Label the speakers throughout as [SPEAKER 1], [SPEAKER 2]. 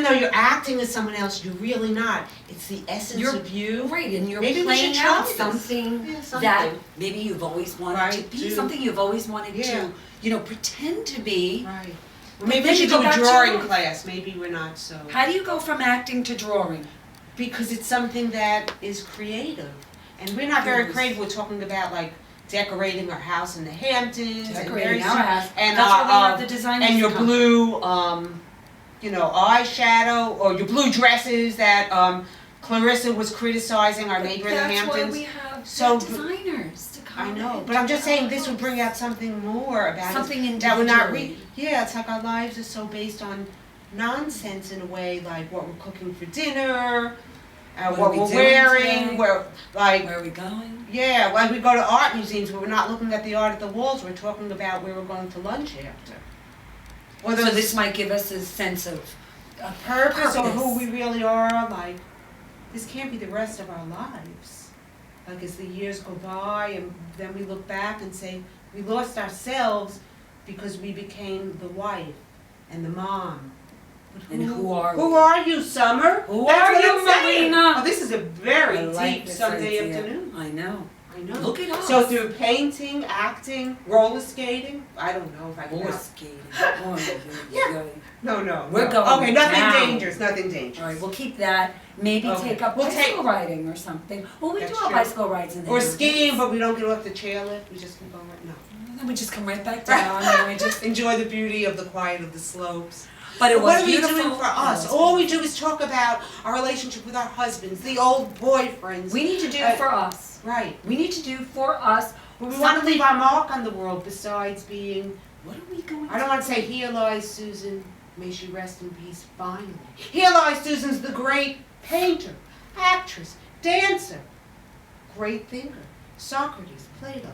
[SPEAKER 1] though you're acting as someone else, you're really not. It's the essence of you.
[SPEAKER 2] Right, and you're
[SPEAKER 1] maybe
[SPEAKER 2] playing out something that maybe you've always wanted to be, something you've always wanted to, pretend to be.
[SPEAKER 1] Right. Well, maybe we should do a drawing class. Maybe we're not so.
[SPEAKER 2] How do you go from acting to drawing?
[SPEAKER 1] Because it's something that is creative. And we're not very creative. We're talking about like decorating our house in the Hamptons.
[SPEAKER 2] Decorating our house.
[SPEAKER 1] And,
[SPEAKER 2] that's where we have the designers.
[SPEAKER 1] And your blue, eyeshadow, or your blue dresses that Clarissa was criticizing our neighbor in the Hamptons.
[SPEAKER 2] That's why we have designers to come.
[SPEAKER 1] I know, but I'm just saying this would bring out something more about
[SPEAKER 2] something
[SPEAKER 1] us
[SPEAKER 2] that
[SPEAKER 1] we're not it's like our lives are so based on nonsense in a way, like what we're cooking for dinner, what we're wearing, where are
[SPEAKER 2] we going?
[SPEAKER 1] Yeah, when we go to art museums, we're not looking at the art at the walls. We're talking about where we're going to lunch after.
[SPEAKER 2] Or so this might give us a sense of
[SPEAKER 1] a purpose or who we really are. Like, this can't be the rest of our lives. Like, as the years go by, and then we look back and say we lost ourselves because we became the wife and the mom.
[SPEAKER 2] And who are
[SPEAKER 1] you, Summer?
[SPEAKER 2] Who are you, Marina?
[SPEAKER 1] Oh, this is a very deep Sunday afternoon.
[SPEAKER 2] I know.
[SPEAKER 1] Look at us. So through painting, acting, roller skating, I don't know if I can.
[SPEAKER 2] Roller skating.
[SPEAKER 1] No.
[SPEAKER 2] We're going.
[SPEAKER 1] Okay, nothing dangerous.
[SPEAKER 2] All right, we'll keep that. Maybe take up bicycle riding or something. Well, we do have bicycle rides in there.
[SPEAKER 1] Or skiing, but we don't get off the chairlift. We just keep going. No.
[SPEAKER 2] Then we just come right back down and we just
[SPEAKER 1] enjoy the beauty of the quiet of the slopes.
[SPEAKER 2] But it was
[SPEAKER 1] what are
[SPEAKER 2] beautiful.
[SPEAKER 1] we doing for us? All we do is talk about our relationship with our husbands, the old boyfriends.
[SPEAKER 2] We need to do for us.
[SPEAKER 1] Right.
[SPEAKER 2] We need to do for us.
[SPEAKER 1] But we want to leave our mark on the world besides being...
[SPEAKER 2] What are we going to
[SPEAKER 1] I don't want to say, here lies Susan, may she rest in peace, finally. Here lies Susan's the great painter, actress, dancer, great thinker, Socrates, Plato.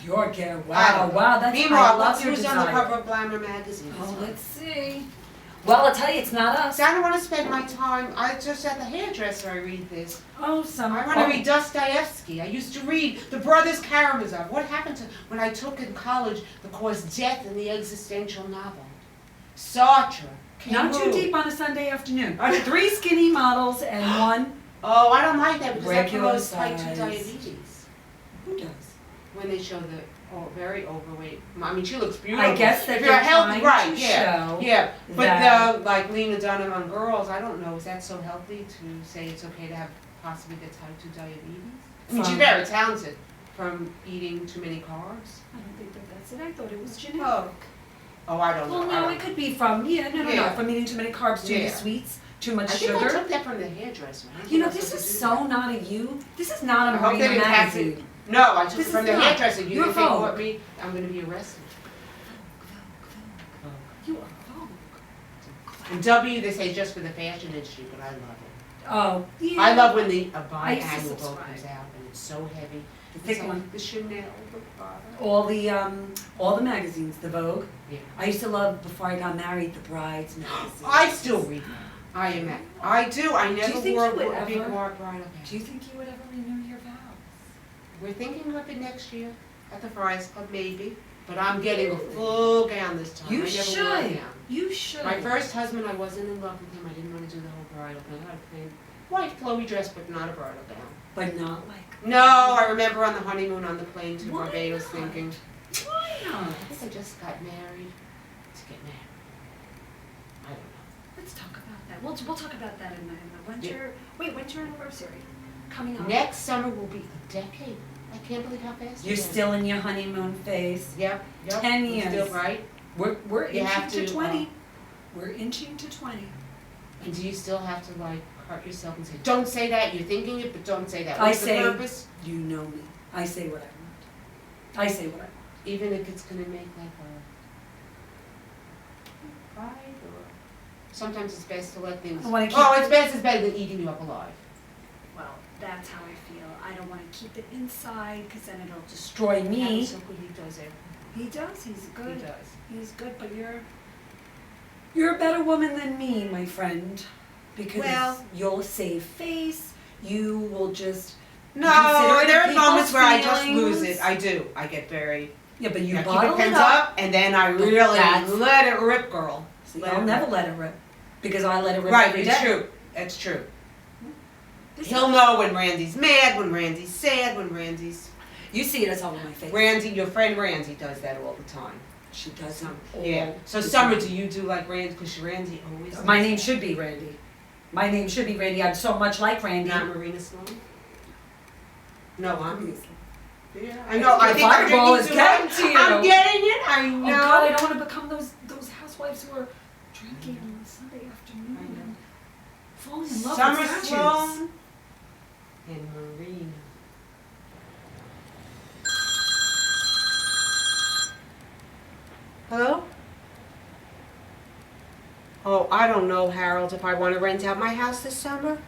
[SPEAKER 2] Wow, that's
[SPEAKER 1] Meanwhile, look who's on the cover of Glamour magazine.
[SPEAKER 2] Oh, let's see. Well, I'll tell you, it's not us.
[SPEAKER 1] I don't want to spend my time. I just at the hairdresser. I read this.
[SPEAKER 2] Oh, Summer.
[SPEAKER 1] I want to read Dostoevsky. I used to read The Brothers Karamazov. What happened to when I took in college the course Death in the Existential Novel? Sartre.
[SPEAKER 2] Not too deep on a Sunday afternoon. 3 skinny models and 1.
[SPEAKER 1] Oh, I don't like that because that
[SPEAKER 2] regular
[SPEAKER 1] promotes type 2
[SPEAKER 2] size.
[SPEAKER 1] Diabetes.
[SPEAKER 2] Who does?
[SPEAKER 1] When they show the very overweight. I mean, she looks beautiful.
[SPEAKER 2] I guess that
[SPEAKER 1] if you're healthy, right?
[SPEAKER 2] Show
[SPEAKER 1] yeah. But like Lena Dunham on girls, I don't know. Is that so healthy to say it's okay to have possibly get type 2 diabetes? I mean, she's very talented from eating too many carbs.
[SPEAKER 2] I don't think that's it. I thought it was genetic.
[SPEAKER 1] Oh, I don't know.
[SPEAKER 2] Well, no, it could be from no, from eating too many carbs, too many sweets, too much sugar.
[SPEAKER 1] I think I took that from the hairdresser.
[SPEAKER 2] This is so not a you. This is not a Marina magazine.
[SPEAKER 1] No, I took it from the hairdresser. You think they bought me? I'm going to be arrested.
[SPEAKER 2] You are Vogue.
[SPEAKER 1] And W, they say just for the fashion industry, but I love it.
[SPEAKER 2] Oh, yeah.
[SPEAKER 1] I love when the biannual Vogue comes out and it's so heavy.
[SPEAKER 2] The thick one.
[SPEAKER 1] The Chanel, the Prada.
[SPEAKER 2] All the magazines, the Vogue.
[SPEAKER 1] Yeah.
[SPEAKER 2] I used to love, before I got married, the Brides magazine.
[SPEAKER 1] I still read them. I do. I never wore a big bridal gown.
[SPEAKER 2] Do you think you would ever renew your vows?
[SPEAKER 1] We're thinking of it next year at the Friars Club, maybe. But I'm getting a full gown this time.
[SPEAKER 2] You
[SPEAKER 1] I never
[SPEAKER 2] should.
[SPEAKER 1] wore a gown.
[SPEAKER 2] You should.
[SPEAKER 1] My first husband, I wasn't in love with him. I didn't want to do the whole bridal gown. I had a plain white flowy dress, but not a bridal gown.
[SPEAKER 2] But not like...
[SPEAKER 1] No, I remember on the honeymoon on the plane to Barbados thinking...
[SPEAKER 2] Why not?
[SPEAKER 1] I think I just got married to get married. I don't know.
[SPEAKER 3] Let's talk about that. We'll talk about that in the winter... Wait, when's your anniversary? Coming up.
[SPEAKER 1] Next summer will be a decade. I can't believe how fast
[SPEAKER 2] You're still in your honeymoon phase.
[SPEAKER 1] Yep.
[SPEAKER 2] 10 years.
[SPEAKER 1] Still, right?
[SPEAKER 2] We're inching to 20. We're inching to 20.
[SPEAKER 1] And do you still have to like hurt yourself and say, don't say that, you're thinking it, but don't say that.
[SPEAKER 2] What's
[SPEAKER 1] the purpose?
[SPEAKER 2] You know me. I say what I want. I say what I want.
[SPEAKER 1] Even if it's going to make like a fight or... Sometimes it's best to let things... it's better than eating you up alive.
[SPEAKER 3] Well, that's how I feel. I don't want to keep it inside because then it'll destroy
[SPEAKER 1] Destroy
[SPEAKER 3] me.
[SPEAKER 1] So good he does everything.
[SPEAKER 3] He does. He's good.
[SPEAKER 1] He does.
[SPEAKER 3] He's good, but
[SPEAKER 2] You're a better woman than me, my friend. Because you'll save face. You will just...
[SPEAKER 1] No, there are moments where I just lose it. I do. I get very...
[SPEAKER 2] Yeah, but you
[SPEAKER 1] keep
[SPEAKER 2] bottle
[SPEAKER 1] it pent
[SPEAKER 2] up,
[SPEAKER 1] and then I really let it rip, girl.
[SPEAKER 2] So I'll never let it rip. because I let it rip
[SPEAKER 1] Right,
[SPEAKER 2] every
[SPEAKER 1] it's
[SPEAKER 2] day.
[SPEAKER 1] true. That's true.
[SPEAKER 2] This
[SPEAKER 1] He'll
[SPEAKER 2] is-
[SPEAKER 1] know when Randy's mad, when Randy's sad, when Randy's...
[SPEAKER 2] You see it, it's all in my face.
[SPEAKER 1] Randy, your friend Randy does that all the time.
[SPEAKER 2] She does not.
[SPEAKER 1] Yeah. So Summer, do you do like Randy? Because Randy always...
[SPEAKER 2] My
[SPEAKER 1] does
[SPEAKER 2] name
[SPEAKER 1] that.
[SPEAKER 2] should be Randy. My name should be Randy. I'm so much like Randy.
[SPEAKER 1] Not Marina Sloane? No, I'm...
[SPEAKER 2] Obviously.
[SPEAKER 1] Yeah, I know. I
[SPEAKER 2] The
[SPEAKER 1] think I'm
[SPEAKER 2] fireball
[SPEAKER 1] drinking
[SPEAKER 2] is
[SPEAKER 1] too
[SPEAKER 2] getting
[SPEAKER 1] much.
[SPEAKER 2] to you.
[SPEAKER 1] I'm getting it. I know.
[SPEAKER 2] Oh God, I don't want to become those housewives who are drinking on Sunday afternoon
[SPEAKER 1] I know.
[SPEAKER 2] and falling in love
[SPEAKER 1] Summer
[SPEAKER 2] with statues.
[SPEAKER 1] Sloane and Marina. Hello? Oh, I don't know, Harold, if I want to rent out my house this summer.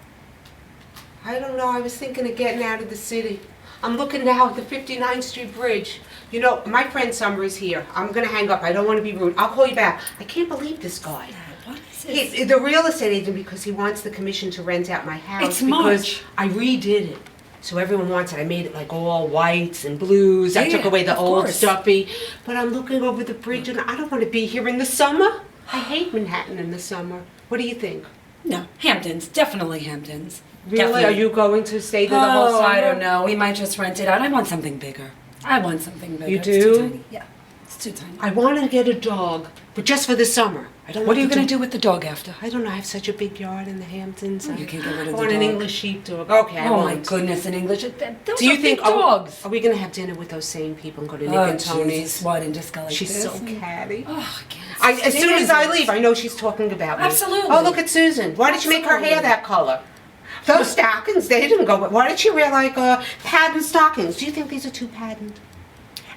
[SPEAKER 1] I don't know. I was thinking of getting out of the city. I'm looking now at the 59th Street Bridge. You know, my friend Summer is here. I'm going to hang up. I don't want to be rude. I'll call you back. I can't believe this guy.
[SPEAKER 2] What is this?
[SPEAKER 1] He's the real estate agent because he wants the commission to rent out my house.
[SPEAKER 2] It's
[SPEAKER 1] because
[SPEAKER 2] March.
[SPEAKER 1] I redid it. So everyone wants it. I made it like all whites and blues. I took
[SPEAKER 2] Yeah,
[SPEAKER 1] away the
[SPEAKER 2] of
[SPEAKER 1] old
[SPEAKER 2] course.
[SPEAKER 1] stuffy. But I'm looking over the bridge and I don't want to be here in the summer. I hate Manhattan in the summer. What do you think?
[SPEAKER 2] No, Hamptons. Definitely Hamptons.
[SPEAKER 1] Really?
[SPEAKER 2] Definitely.
[SPEAKER 1] Are you going to stay there the whole
[SPEAKER 2] Oh,
[SPEAKER 1] summer?
[SPEAKER 2] I don't know. We might just rent it out. I want something bigger. I want something bigger.
[SPEAKER 1] You
[SPEAKER 2] It's
[SPEAKER 1] do?
[SPEAKER 2] too tiny. Yeah, it's too tiny.
[SPEAKER 1] I want to get a dog, but just for the summer. I don't
[SPEAKER 2] What are you
[SPEAKER 1] want
[SPEAKER 2] going to do with the dog after?
[SPEAKER 1] I don't know. I have such a big yard in the Hamptons.
[SPEAKER 2] You can't get rid of
[SPEAKER 1] I
[SPEAKER 2] the
[SPEAKER 1] want an
[SPEAKER 2] dog.
[SPEAKER 1] English sheepdog. Okay, I
[SPEAKER 2] Oh my
[SPEAKER 1] won't.
[SPEAKER 2] goodness, in English. Those
[SPEAKER 1] Do you
[SPEAKER 2] are
[SPEAKER 1] think
[SPEAKER 2] big dogs?
[SPEAKER 1] Are we going to have dinner with those same people and go to Nick
[SPEAKER 2] Oh,
[SPEAKER 1] and Tony's?
[SPEAKER 2] Jesus, why didn't just go like
[SPEAKER 1] She's
[SPEAKER 2] this?
[SPEAKER 1] so catty.
[SPEAKER 2] Oh, I can't
[SPEAKER 1] As soon as
[SPEAKER 2] stand
[SPEAKER 1] I
[SPEAKER 2] it.
[SPEAKER 1] leave, I know she's talking about me.
[SPEAKER 2] Absolutely.
[SPEAKER 1] Oh, look at Susan. Why did you make her hair
[SPEAKER 2] Absolutely.
[SPEAKER 1] that color? Those stockings, they didn't go. Why did she wear like patterned stockings? Do you think these are too patterned?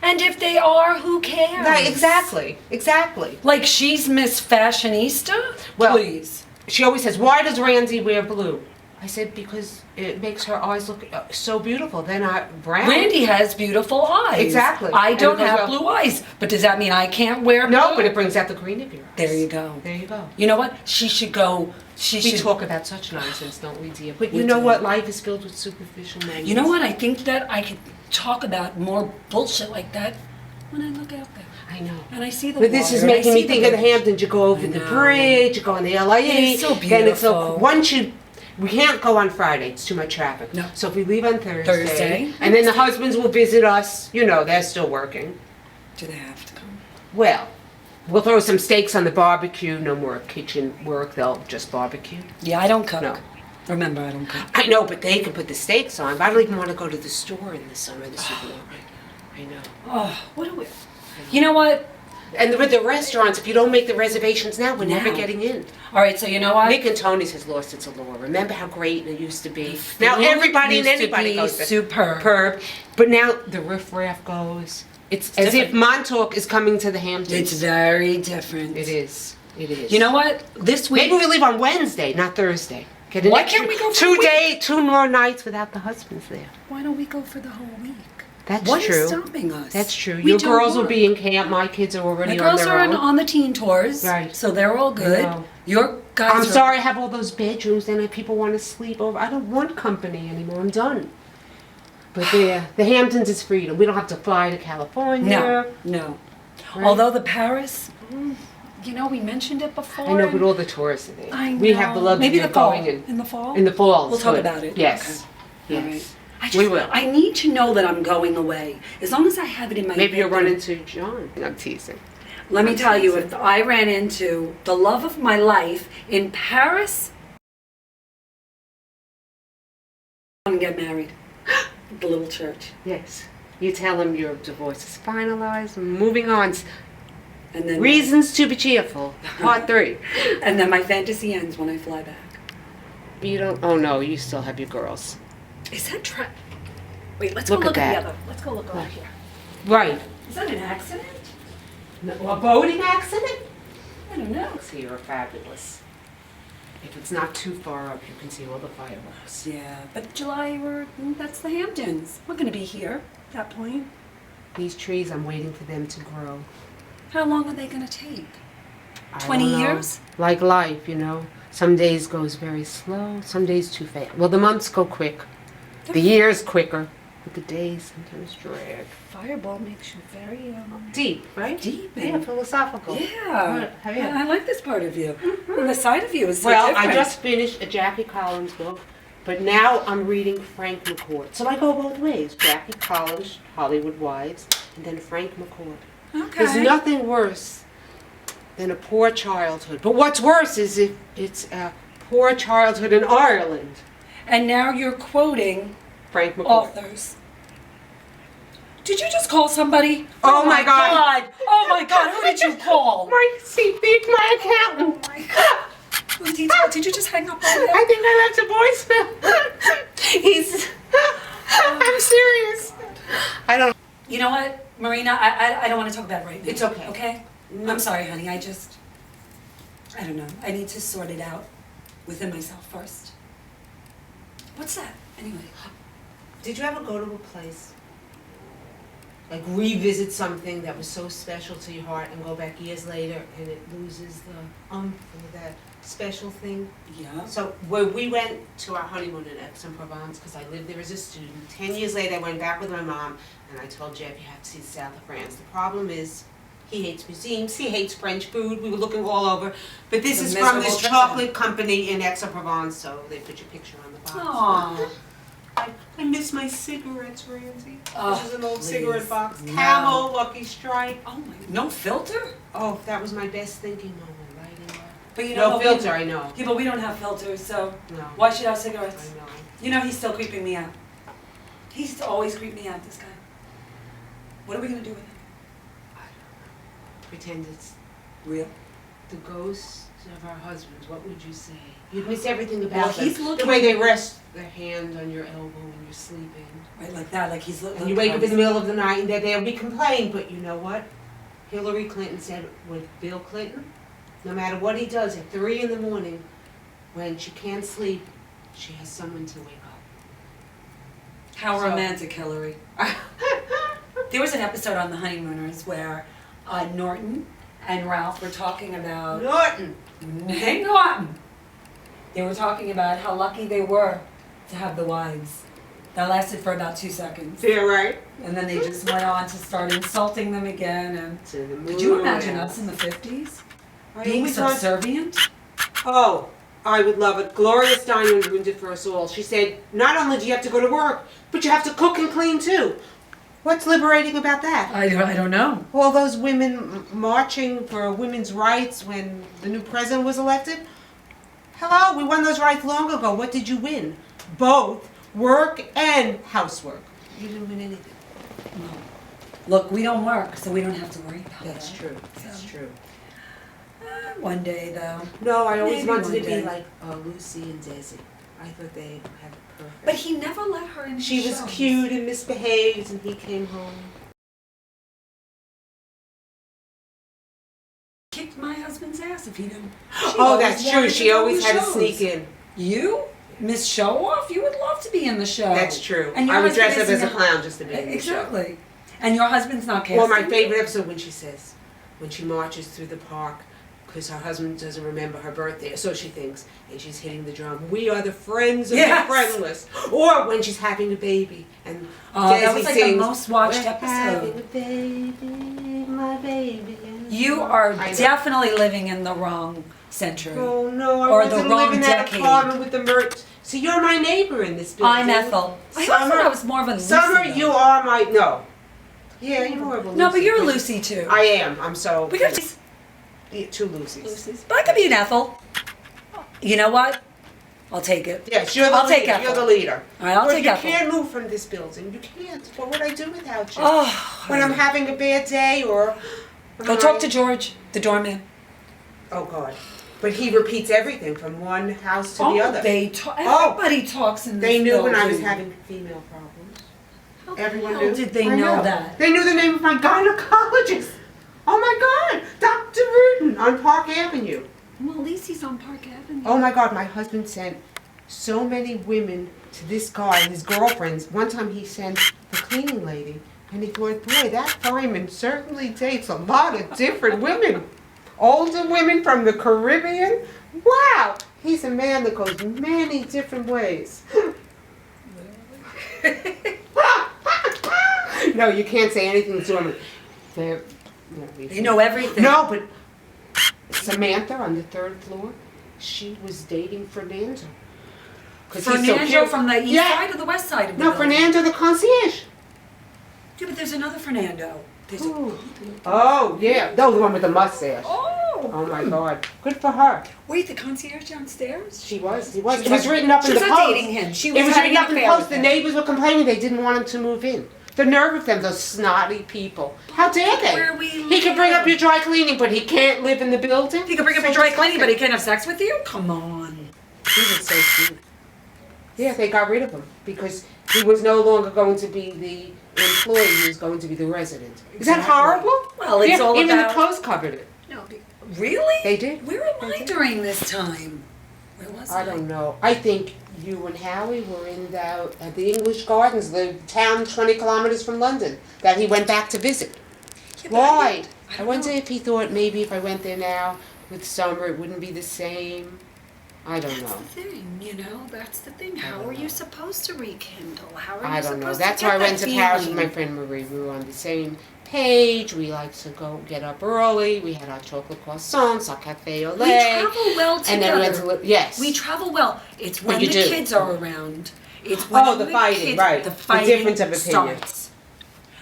[SPEAKER 2] And if they are, who cares?
[SPEAKER 1] Right, exactly. Exactly.
[SPEAKER 2] Like she's Miss Fashionista?
[SPEAKER 1] Well-
[SPEAKER 2] Please.
[SPEAKER 1] She always says, "Why does Randy wear blue?" I said, "Because it makes her eyes look so beautiful." Then brown.
[SPEAKER 2] Randy has beautiful eyes.
[SPEAKER 1] Exactly.
[SPEAKER 2] I
[SPEAKER 1] And
[SPEAKER 2] don't
[SPEAKER 1] it goes
[SPEAKER 2] have
[SPEAKER 1] well-
[SPEAKER 2] blue eyes. But does that mean I can't wear blue?
[SPEAKER 1] No, but it brings out the green of your eyes.
[SPEAKER 2] There you go.
[SPEAKER 1] There you go.
[SPEAKER 2] You know what? She should go. She
[SPEAKER 1] We
[SPEAKER 2] should.
[SPEAKER 1] talk about such nonsense, don't we, dear? But
[SPEAKER 2] We
[SPEAKER 1] you know
[SPEAKER 2] do.
[SPEAKER 1] what? Life is filled with superficial moments.
[SPEAKER 2] You know what? I think that I could talk about more bullshit like that when I look out there.
[SPEAKER 1] I know.
[SPEAKER 2] And I see the
[SPEAKER 1] But this
[SPEAKER 2] water,
[SPEAKER 1] is
[SPEAKER 2] and I
[SPEAKER 1] making me
[SPEAKER 2] see
[SPEAKER 1] think of the
[SPEAKER 2] bridge.
[SPEAKER 1] Hamptons. You go over
[SPEAKER 2] I
[SPEAKER 1] the
[SPEAKER 2] know.
[SPEAKER 1] bridge, you go on the LIE.
[SPEAKER 2] It's so
[SPEAKER 1] Then it's so
[SPEAKER 2] beautiful.
[SPEAKER 1] once you. We can't go on Friday. It's too much traffic.
[SPEAKER 2] No.
[SPEAKER 1] So if we leave on Thursday,
[SPEAKER 2] Thursday.
[SPEAKER 1] and then the husbands will visit us. You know, they're still working.
[SPEAKER 2] Do they have to come?
[SPEAKER 1] Well, we'll throw some steaks on the barbecue. No more kitchen work. They'll just barbecue.
[SPEAKER 2] Yeah, I don't cook.
[SPEAKER 1] No.
[SPEAKER 2] Remember, I don't cook.
[SPEAKER 1] I know, but they can put the steaks on. But I don't even want to go to the store in the summer. The supermarket. I know.
[SPEAKER 2] Oh, what do we? You know what?
[SPEAKER 1] And with the restaurants, if you don't make the reservations now, we're never
[SPEAKER 2] Now.
[SPEAKER 1] getting in.
[SPEAKER 2] All right, so you know what?
[SPEAKER 1] Nick and Tony's has lost its allure. Remember how great it used to be?
[SPEAKER 2] The
[SPEAKER 1] Now
[SPEAKER 2] food
[SPEAKER 1] everybody and
[SPEAKER 2] used to
[SPEAKER 1] anybody
[SPEAKER 2] be
[SPEAKER 1] goes there.
[SPEAKER 2] superb.
[SPEAKER 1] But now the riffraff goes. It's as
[SPEAKER 2] different.
[SPEAKER 1] if Montauk is coming to the Hamptons.
[SPEAKER 2] It's very different.
[SPEAKER 1] It is. It is.
[SPEAKER 2] You know what? This week.
[SPEAKER 1] Maybe we leave on Wednesday, not Thursday. Get an
[SPEAKER 2] Why
[SPEAKER 1] extra-
[SPEAKER 2] can't we go for
[SPEAKER 1] two
[SPEAKER 2] a week?
[SPEAKER 1] day, 2 more nights without the husbands there?
[SPEAKER 2] Why don't we go for the whole week?
[SPEAKER 1] That's
[SPEAKER 2] What
[SPEAKER 1] true.
[SPEAKER 2] is stopping us?
[SPEAKER 1] That's true.
[SPEAKER 2] We
[SPEAKER 1] Your
[SPEAKER 2] don't
[SPEAKER 1] girls will
[SPEAKER 2] work.
[SPEAKER 1] be in camp. My kids are already
[SPEAKER 2] My
[SPEAKER 1] on
[SPEAKER 2] girls
[SPEAKER 1] their
[SPEAKER 2] are
[SPEAKER 1] own.
[SPEAKER 2] on the teen tours,
[SPEAKER 1] Right.
[SPEAKER 2] so they're all good.
[SPEAKER 1] know.
[SPEAKER 2] Your guys
[SPEAKER 1] I'm
[SPEAKER 2] are.
[SPEAKER 1] sorry I have all those bedrooms and people want to sleep over. I don't want company anymore. I'm done. But the Hamptons is freedom. We don't have to fly to California.
[SPEAKER 2] No, no.
[SPEAKER 1] Right?
[SPEAKER 2] Although the Paris, you know, we mentioned it before.
[SPEAKER 1] I know, but all the tourists are there.
[SPEAKER 2] I know.
[SPEAKER 1] We have the luxury
[SPEAKER 2] Maybe the
[SPEAKER 1] of
[SPEAKER 2] fall.
[SPEAKER 1] going
[SPEAKER 2] in the fall.
[SPEAKER 1] in the fall.
[SPEAKER 2] We'll
[SPEAKER 1] it's
[SPEAKER 2] talk
[SPEAKER 1] good.
[SPEAKER 2] about it.
[SPEAKER 1] Yes.
[SPEAKER 2] Okay. All
[SPEAKER 1] Yes.
[SPEAKER 2] right. I just,
[SPEAKER 1] We will.
[SPEAKER 2] I need to know that I'm going away. As long as I have it in my
[SPEAKER 1] Maybe you'll
[SPEAKER 2] bedroom.
[SPEAKER 1] run into John. I'm teasing.
[SPEAKER 2] Let me tell you, if I ran into the love of my life in Paris, I'm gonna get married. At the little church.
[SPEAKER 1] Yes. You tell him your divorce is finalized. Moving on.
[SPEAKER 2] And then
[SPEAKER 1] Reasons to be cheerful. Part 3.
[SPEAKER 2] And then my fantasy ends when I fly back.
[SPEAKER 1] You don't. Oh no, you still have your girls.
[SPEAKER 2] Is that true? Wait, let's
[SPEAKER 1] Look
[SPEAKER 2] go
[SPEAKER 1] at
[SPEAKER 2] look at
[SPEAKER 1] that.
[SPEAKER 2] the other. Let's go look over here.
[SPEAKER 1] Right.
[SPEAKER 2] Is that an accident?
[SPEAKER 1] A boating accident?
[SPEAKER 2] I don't know.
[SPEAKER 1] See, you're fabulous. If it's not too far up, you can see all the fireworks.
[SPEAKER 2] Yeah, but July, that's the Hamptons. We're gonna be here at that point.
[SPEAKER 1] These trees, I'm waiting for them to grow.
[SPEAKER 2] How long are they gonna take?
[SPEAKER 1] I
[SPEAKER 2] 20
[SPEAKER 1] don't know.
[SPEAKER 2] years?
[SPEAKER 1] Like life, you know. Some days goes very slow, some days too fast. Well, the months go quick. The years quicker. But the days sometimes drag.
[SPEAKER 2] Fireball makes you very
[SPEAKER 1] Deep, right?
[SPEAKER 2] deep.
[SPEAKER 1] Yeah, philosophical.
[SPEAKER 2] Yeah.
[SPEAKER 1] Have you?
[SPEAKER 2] I like this part of you. And the side of you is so
[SPEAKER 1] Well,
[SPEAKER 2] different.
[SPEAKER 1] I just finished a Jackie Collins book, but now I'm reading Frank McCourt. So I go both ways. Jackie Collins, Hollywood Wives, and then Frank McCourt.
[SPEAKER 2] Okay.
[SPEAKER 1] There's nothing worse than a poor childhood. But what's worse is if it's a poor childhood in Ireland.
[SPEAKER 2] And now you're quoting
[SPEAKER 1] Frank McCourt.
[SPEAKER 2] authors. Did you just call somebody?
[SPEAKER 1] Oh my God.
[SPEAKER 2] Oh my God! Who did you call?
[SPEAKER 1] My CP, my accountant.
[SPEAKER 2] Oh my God! Did you just hang up on him?
[SPEAKER 1] I think I left a voicemail. He's. I'm serious. I don't.
[SPEAKER 2] You know what, Marina? I don't want to talk about it right now.
[SPEAKER 1] It's okay.
[SPEAKER 2] Okay? I'm sorry, honey. I don't know. I need to sort it out within myself first. What's that? Anyway.
[SPEAKER 1] Did you ever go to a place, like revisit something that was so special to your heart and go back years later and it loses the or that special thing?
[SPEAKER 2] Yeah.
[SPEAKER 1] So when we went to our honeymoon in Aix-en-Provence, because I lived there as a student, 10 years later I went back with my mom and I told Jeff, you have to see the south of France. The problem is, he hates museums, he hates French food, we were looking all over. But this
[SPEAKER 2] It's a
[SPEAKER 1] is from this
[SPEAKER 2] miserable trip.
[SPEAKER 1] chocolate company in Aix-en-Provence, so they put your picture on the box.
[SPEAKER 2] Aww.
[SPEAKER 1] I miss my cigarettes, Ramsey.
[SPEAKER 2] Oh,
[SPEAKER 1] This is an old
[SPEAKER 2] please.
[SPEAKER 1] cigarette box.
[SPEAKER 2] No.
[SPEAKER 1] Camel, Lucky Strike.
[SPEAKER 2] Oh my. No filter?
[SPEAKER 1] Oh, that was my best thinking moment, lighting up.
[SPEAKER 2] But you know
[SPEAKER 1] No
[SPEAKER 2] what,
[SPEAKER 1] filter, I know.
[SPEAKER 2] Yeah, but we don't have filters, so
[SPEAKER 1] No.
[SPEAKER 2] why should I have cigarettes?
[SPEAKER 1] I know.
[SPEAKER 2] You know he's still creeping me out. He used to always creep me out, this guy. What are we gonna do with him?
[SPEAKER 1] Pretend it's
[SPEAKER 2] Real?
[SPEAKER 1] the ghosts of our husbands. What would you say? You'd miss everything
[SPEAKER 2] Well,
[SPEAKER 1] about
[SPEAKER 2] he's
[SPEAKER 1] them.
[SPEAKER 2] looking-
[SPEAKER 1] The way they rest their hand on your elbow when you're sleeping.
[SPEAKER 2] Right, like that, like he's looking.
[SPEAKER 1] And you wake up in the middle of the night and they'll be complaining, but you know what? Hillary Clinton said with Bill Clinton, no matter what he does at 3 in the morning, when she can't sleep, she has someone to wake up.
[SPEAKER 2] How
[SPEAKER 1] So-
[SPEAKER 2] romantic, Hillary. There was an episode on The Honeymooners where Norton and Ralph were talking about...
[SPEAKER 1] Norton!
[SPEAKER 2] Hey, Norton! They were talking about how lucky they were to have the wives. That lasted for about 2 seconds.
[SPEAKER 1] Yeah, right.
[SPEAKER 2] And then they just went on to start insulting them again. And
[SPEAKER 1] To the moon.
[SPEAKER 2] could you imagine us in the 50s? Being subservient?
[SPEAKER 1] Oh, I would love it. Gloria Steinem ruined it for us all. She said, not only do you have to go to work, but you have to cook and clean too. What's liberating about that?
[SPEAKER 2] I don't know.
[SPEAKER 1] All those women marching for women's rights when the new president was elected? Hello, we won those rights long ago. What did you win? Both work and housework. You didn't win anything.
[SPEAKER 2] Well, look, we don't work, so we don't have to worry about
[SPEAKER 1] That's
[SPEAKER 2] that.
[SPEAKER 1] true. That's
[SPEAKER 2] So-
[SPEAKER 1] true.
[SPEAKER 2] One day, though.
[SPEAKER 1] No, I always
[SPEAKER 2] Maybe
[SPEAKER 1] wanted
[SPEAKER 2] one
[SPEAKER 1] to
[SPEAKER 2] day.
[SPEAKER 1] be like Lucy and Desi. I thought they had it perfect.
[SPEAKER 2] But he never let her in his
[SPEAKER 1] She was
[SPEAKER 2] shows.
[SPEAKER 1] cute and misbehaved, and he came home.
[SPEAKER 2] Kicked my husband's ass if he didn't.
[SPEAKER 1] Oh, that's true. She always had to
[SPEAKER 2] shows.
[SPEAKER 1] sneak in.
[SPEAKER 2] You? Miss Show Off? You would love to be in the show.
[SPEAKER 1] That's true.
[SPEAKER 2] And your
[SPEAKER 1] I would dress
[SPEAKER 2] husband
[SPEAKER 1] up as a
[SPEAKER 2] isn't-
[SPEAKER 1] clown just to be in the show.
[SPEAKER 2] Exactly. And your husband's not casting.
[SPEAKER 1] Or my favorite episode when she says, when she marches through the park, because her husband doesn't remember her birthday, so she thinks, and she's hitting the drum. We are the friends of
[SPEAKER 2] Yes.
[SPEAKER 1] the friendless. Or when she's having a baby, and
[SPEAKER 2] That
[SPEAKER 1] Desi
[SPEAKER 2] was like
[SPEAKER 1] sings,
[SPEAKER 2] the most watched
[SPEAKER 1] "We're
[SPEAKER 2] episode.
[SPEAKER 1] having a baby, my baby. and
[SPEAKER 2] You are
[SPEAKER 1] I know.
[SPEAKER 2] definitely living in the wrong century.
[SPEAKER 1] Oh no, I
[SPEAKER 2] Or the
[SPEAKER 1] wasn't
[SPEAKER 2] wrong
[SPEAKER 1] living in that
[SPEAKER 2] decade.
[SPEAKER 1] apartment with the merch. So you're my neighbor in this building.
[SPEAKER 2] I'm Ethel. I thought I was more of a Lucy.
[SPEAKER 1] Summer,
[SPEAKER 2] though.
[SPEAKER 1] you are my, no. Yeah, you're more of a Lucy.
[SPEAKER 2] No, but you're a Lucy too.
[SPEAKER 1] I am, I'm so.
[SPEAKER 2] We could just
[SPEAKER 1] Yeah, two Lucys.
[SPEAKER 2] Lucy's. But I could be an Ethel. You know what? I'll take it.
[SPEAKER 1] Yes, you're the
[SPEAKER 2] I'll take
[SPEAKER 1] leader.
[SPEAKER 2] Ethel.
[SPEAKER 1] You're the leader.
[SPEAKER 2] All right, I'll
[SPEAKER 1] Well,
[SPEAKER 2] take
[SPEAKER 1] you
[SPEAKER 2] Ethel.
[SPEAKER 1] can't move from this building. You can't. What would I do without you?
[SPEAKER 2] Oh,
[SPEAKER 1] When I'm having a bad day or...
[SPEAKER 2] go talk to George, the doorman.
[SPEAKER 1] Oh, God. But he repeats everything from one house to the other.
[SPEAKER 2] They talk.
[SPEAKER 1] Oh.
[SPEAKER 2] Everybody talks in this
[SPEAKER 1] They knew when I was
[SPEAKER 2] building.
[SPEAKER 1] having female problems.
[SPEAKER 2] How
[SPEAKER 1] Everyone
[SPEAKER 2] the
[SPEAKER 1] knew.
[SPEAKER 2] hell did they
[SPEAKER 1] I
[SPEAKER 2] know that?
[SPEAKER 1] They knew the name of my gynecologist. Oh my God, Dr. Rudin on Park Avenue.
[SPEAKER 3] Well, at least he's on Park Avenue.
[SPEAKER 1] Oh my God, my husband sent so many women to this guy and his girlfriends. One time he sent the cleaning lady, and he thought, boy, that Feinman certainly dates a lot of different women. Older women from the Caribbean. Wow, he's a man that goes many different ways.
[SPEAKER 4] No, you can't say anything to them. They're,
[SPEAKER 2] You know everything.
[SPEAKER 4] No, but Samantha on the 3rd floor, she was dating Fernando. 'Cause he's so
[SPEAKER 2] Fernando
[SPEAKER 4] cute.
[SPEAKER 2] from the east
[SPEAKER 4] Yeah.
[SPEAKER 2] side or the west side of the
[SPEAKER 4] No,
[SPEAKER 2] building?
[SPEAKER 4] Fernando the concierge.
[SPEAKER 2] Yeah, but there's another Fernando. There's
[SPEAKER 4] Ooh. Oh, yeah. No, the one with the mustache.
[SPEAKER 2] Oh!
[SPEAKER 4] Oh my God. Good for her.
[SPEAKER 2] Wait, the concierge downstairs?
[SPEAKER 4] She was. It was
[SPEAKER 2] She
[SPEAKER 4] written up in
[SPEAKER 2] she
[SPEAKER 4] the
[SPEAKER 2] was
[SPEAKER 4] post.
[SPEAKER 2] not dating him. She was
[SPEAKER 4] It was
[SPEAKER 2] having
[SPEAKER 4] written
[SPEAKER 2] an
[SPEAKER 4] up in the
[SPEAKER 2] affair
[SPEAKER 4] post.
[SPEAKER 2] with
[SPEAKER 4] The
[SPEAKER 2] him.
[SPEAKER 4] neighbors were complaining they didn't want him to move in. The nerve of them, those snotty people. How dare they?
[SPEAKER 2] Where we
[SPEAKER 4] He can bring
[SPEAKER 2] live.
[SPEAKER 4] up your dry cleaning, but he can't live in the building?
[SPEAKER 2] He can bring up
[SPEAKER 4] So
[SPEAKER 2] your dry cleaning, but he
[SPEAKER 4] disgusting.
[SPEAKER 2] can't have sex with you? Come on.
[SPEAKER 4] He was so cute. Yeah, they got rid of him because he was no longer going to be the employee, he was going to be the resident. Is that
[SPEAKER 2] Exactly.
[SPEAKER 4] horrible?
[SPEAKER 2] Well, it's all
[SPEAKER 4] even
[SPEAKER 2] about-
[SPEAKER 4] the Post covered it.
[SPEAKER 2] No, really?
[SPEAKER 4] They did.
[SPEAKER 2] Where am
[SPEAKER 4] They
[SPEAKER 2] I
[SPEAKER 4] did.
[SPEAKER 2] during this time? Where was I?
[SPEAKER 4] I don't know. I think you and Howie were in at the English Gardens, the town 20 kilometers from London, that he went back to visit.
[SPEAKER 2] Yeah, but I
[SPEAKER 4] Why?
[SPEAKER 2] don't
[SPEAKER 4] I wonder
[SPEAKER 2] know.
[SPEAKER 4] if he thought maybe if I went there now with summer it wouldn't be the same. I don't
[SPEAKER 2] That's
[SPEAKER 4] know.
[SPEAKER 2] the thing, you know, that's the thing. How
[SPEAKER 4] don't
[SPEAKER 2] are you
[SPEAKER 4] know.
[SPEAKER 2] supposed to rekindle? How are
[SPEAKER 4] I
[SPEAKER 2] you
[SPEAKER 4] don't know.
[SPEAKER 2] supposed
[SPEAKER 4] That's
[SPEAKER 2] to
[SPEAKER 4] why
[SPEAKER 2] get
[SPEAKER 4] I went
[SPEAKER 2] that
[SPEAKER 4] to Paris with
[SPEAKER 2] feeling?
[SPEAKER 4] my friend Marie. We were on the same page. We like to go get up early. We had our chocolate croissants, our cafe au
[SPEAKER 2] We
[SPEAKER 4] lait.
[SPEAKER 2] travel well together.
[SPEAKER 4] And then we went to yes.
[SPEAKER 2] We travel well. It's when
[SPEAKER 4] you
[SPEAKER 2] the
[SPEAKER 4] do.
[SPEAKER 2] kids are around. It's when
[SPEAKER 4] Oh, the fighting,
[SPEAKER 2] kids,
[SPEAKER 4] right.
[SPEAKER 2] The
[SPEAKER 4] The
[SPEAKER 2] fighting
[SPEAKER 4] difference of opinion.
[SPEAKER 2] starts.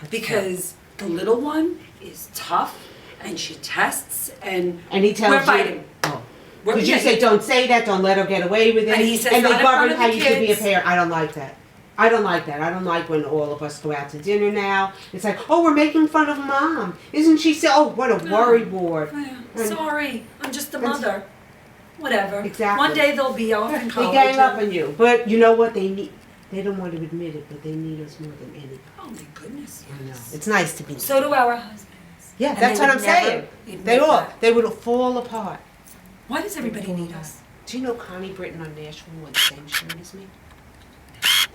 [SPEAKER 2] Because the little one is tough and she tests and
[SPEAKER 4] And he tells
[SPEAKER 2] we're
[SPEAKER 4] you.
[SPEAKER 2] fighting.
[SPEAKER 4] Oh.
[SPEAKER 2] We're
[SPEAKER 4] Because you say, don't say that, don't let her get away with it.
[SPEAKER 2] And he says,
[SPEAKER 4] and they
[SPEAKER 2] not in front
[SPEAKER 4] govern
[SPEAKER 2] of
[SPEAKER 4] how
[SPEAKER 2] the
[SPEAKER 4] you should be a
[SPEAKER 2] kids.
[SPEAKER 4] parent. I don't like that. I don't like that. I don't like when all of us go out to dinner now. It's like, oh, we're making fun of mom. Isn't she so? Oh, what a
[SPEAKER 2] No.
[SPEAKER 4] worry ward.
[SPEAKER 2] Yeah,
[SPEAKER 4] And-
[SPEAKER 2] sorry, I'm just the
[SPEAKER 4] That's-
[SPEAKER 2] mother. Whatever.
[SPEAKER 4] Exactly.
[SPEAKER 2] One day they'll be off in
[SPEAKER 4] They
[SPEAKER 2] college.
[SPEAKER 4] gang up
[SPEAKER 2] and-
[SPEAKER 4] on you. But you know what? They need. They don't want to admit it, but they need us more than anything.
[SPEAKER 2] Oh my goodness.
[SPEAKER 4] I know.
[SPEAKER 2] Yes.
[SPEAKER 4] It's nice to be.
[SPEAKER 2] So do our husbands.
[SPEAKER 4] Yeah,
[SPEAKER 2] And
[SPEAKER 4] that's
[SPEAKER 2] they
[SPEAKER 4] what I'm
[SPEAKER 2] would never
[SPEAKER 4] saying.
[SPEAKER 2] admit
[SPEAKER 4] They all.
[SPEAKER 2] that.
[SPEAKER 4] They would fall apart.
[SPEAKER 2] Why does everybody need us?
[SPEAKER 4] Do you know Connie Britton on Nashville wore the same shirt as me?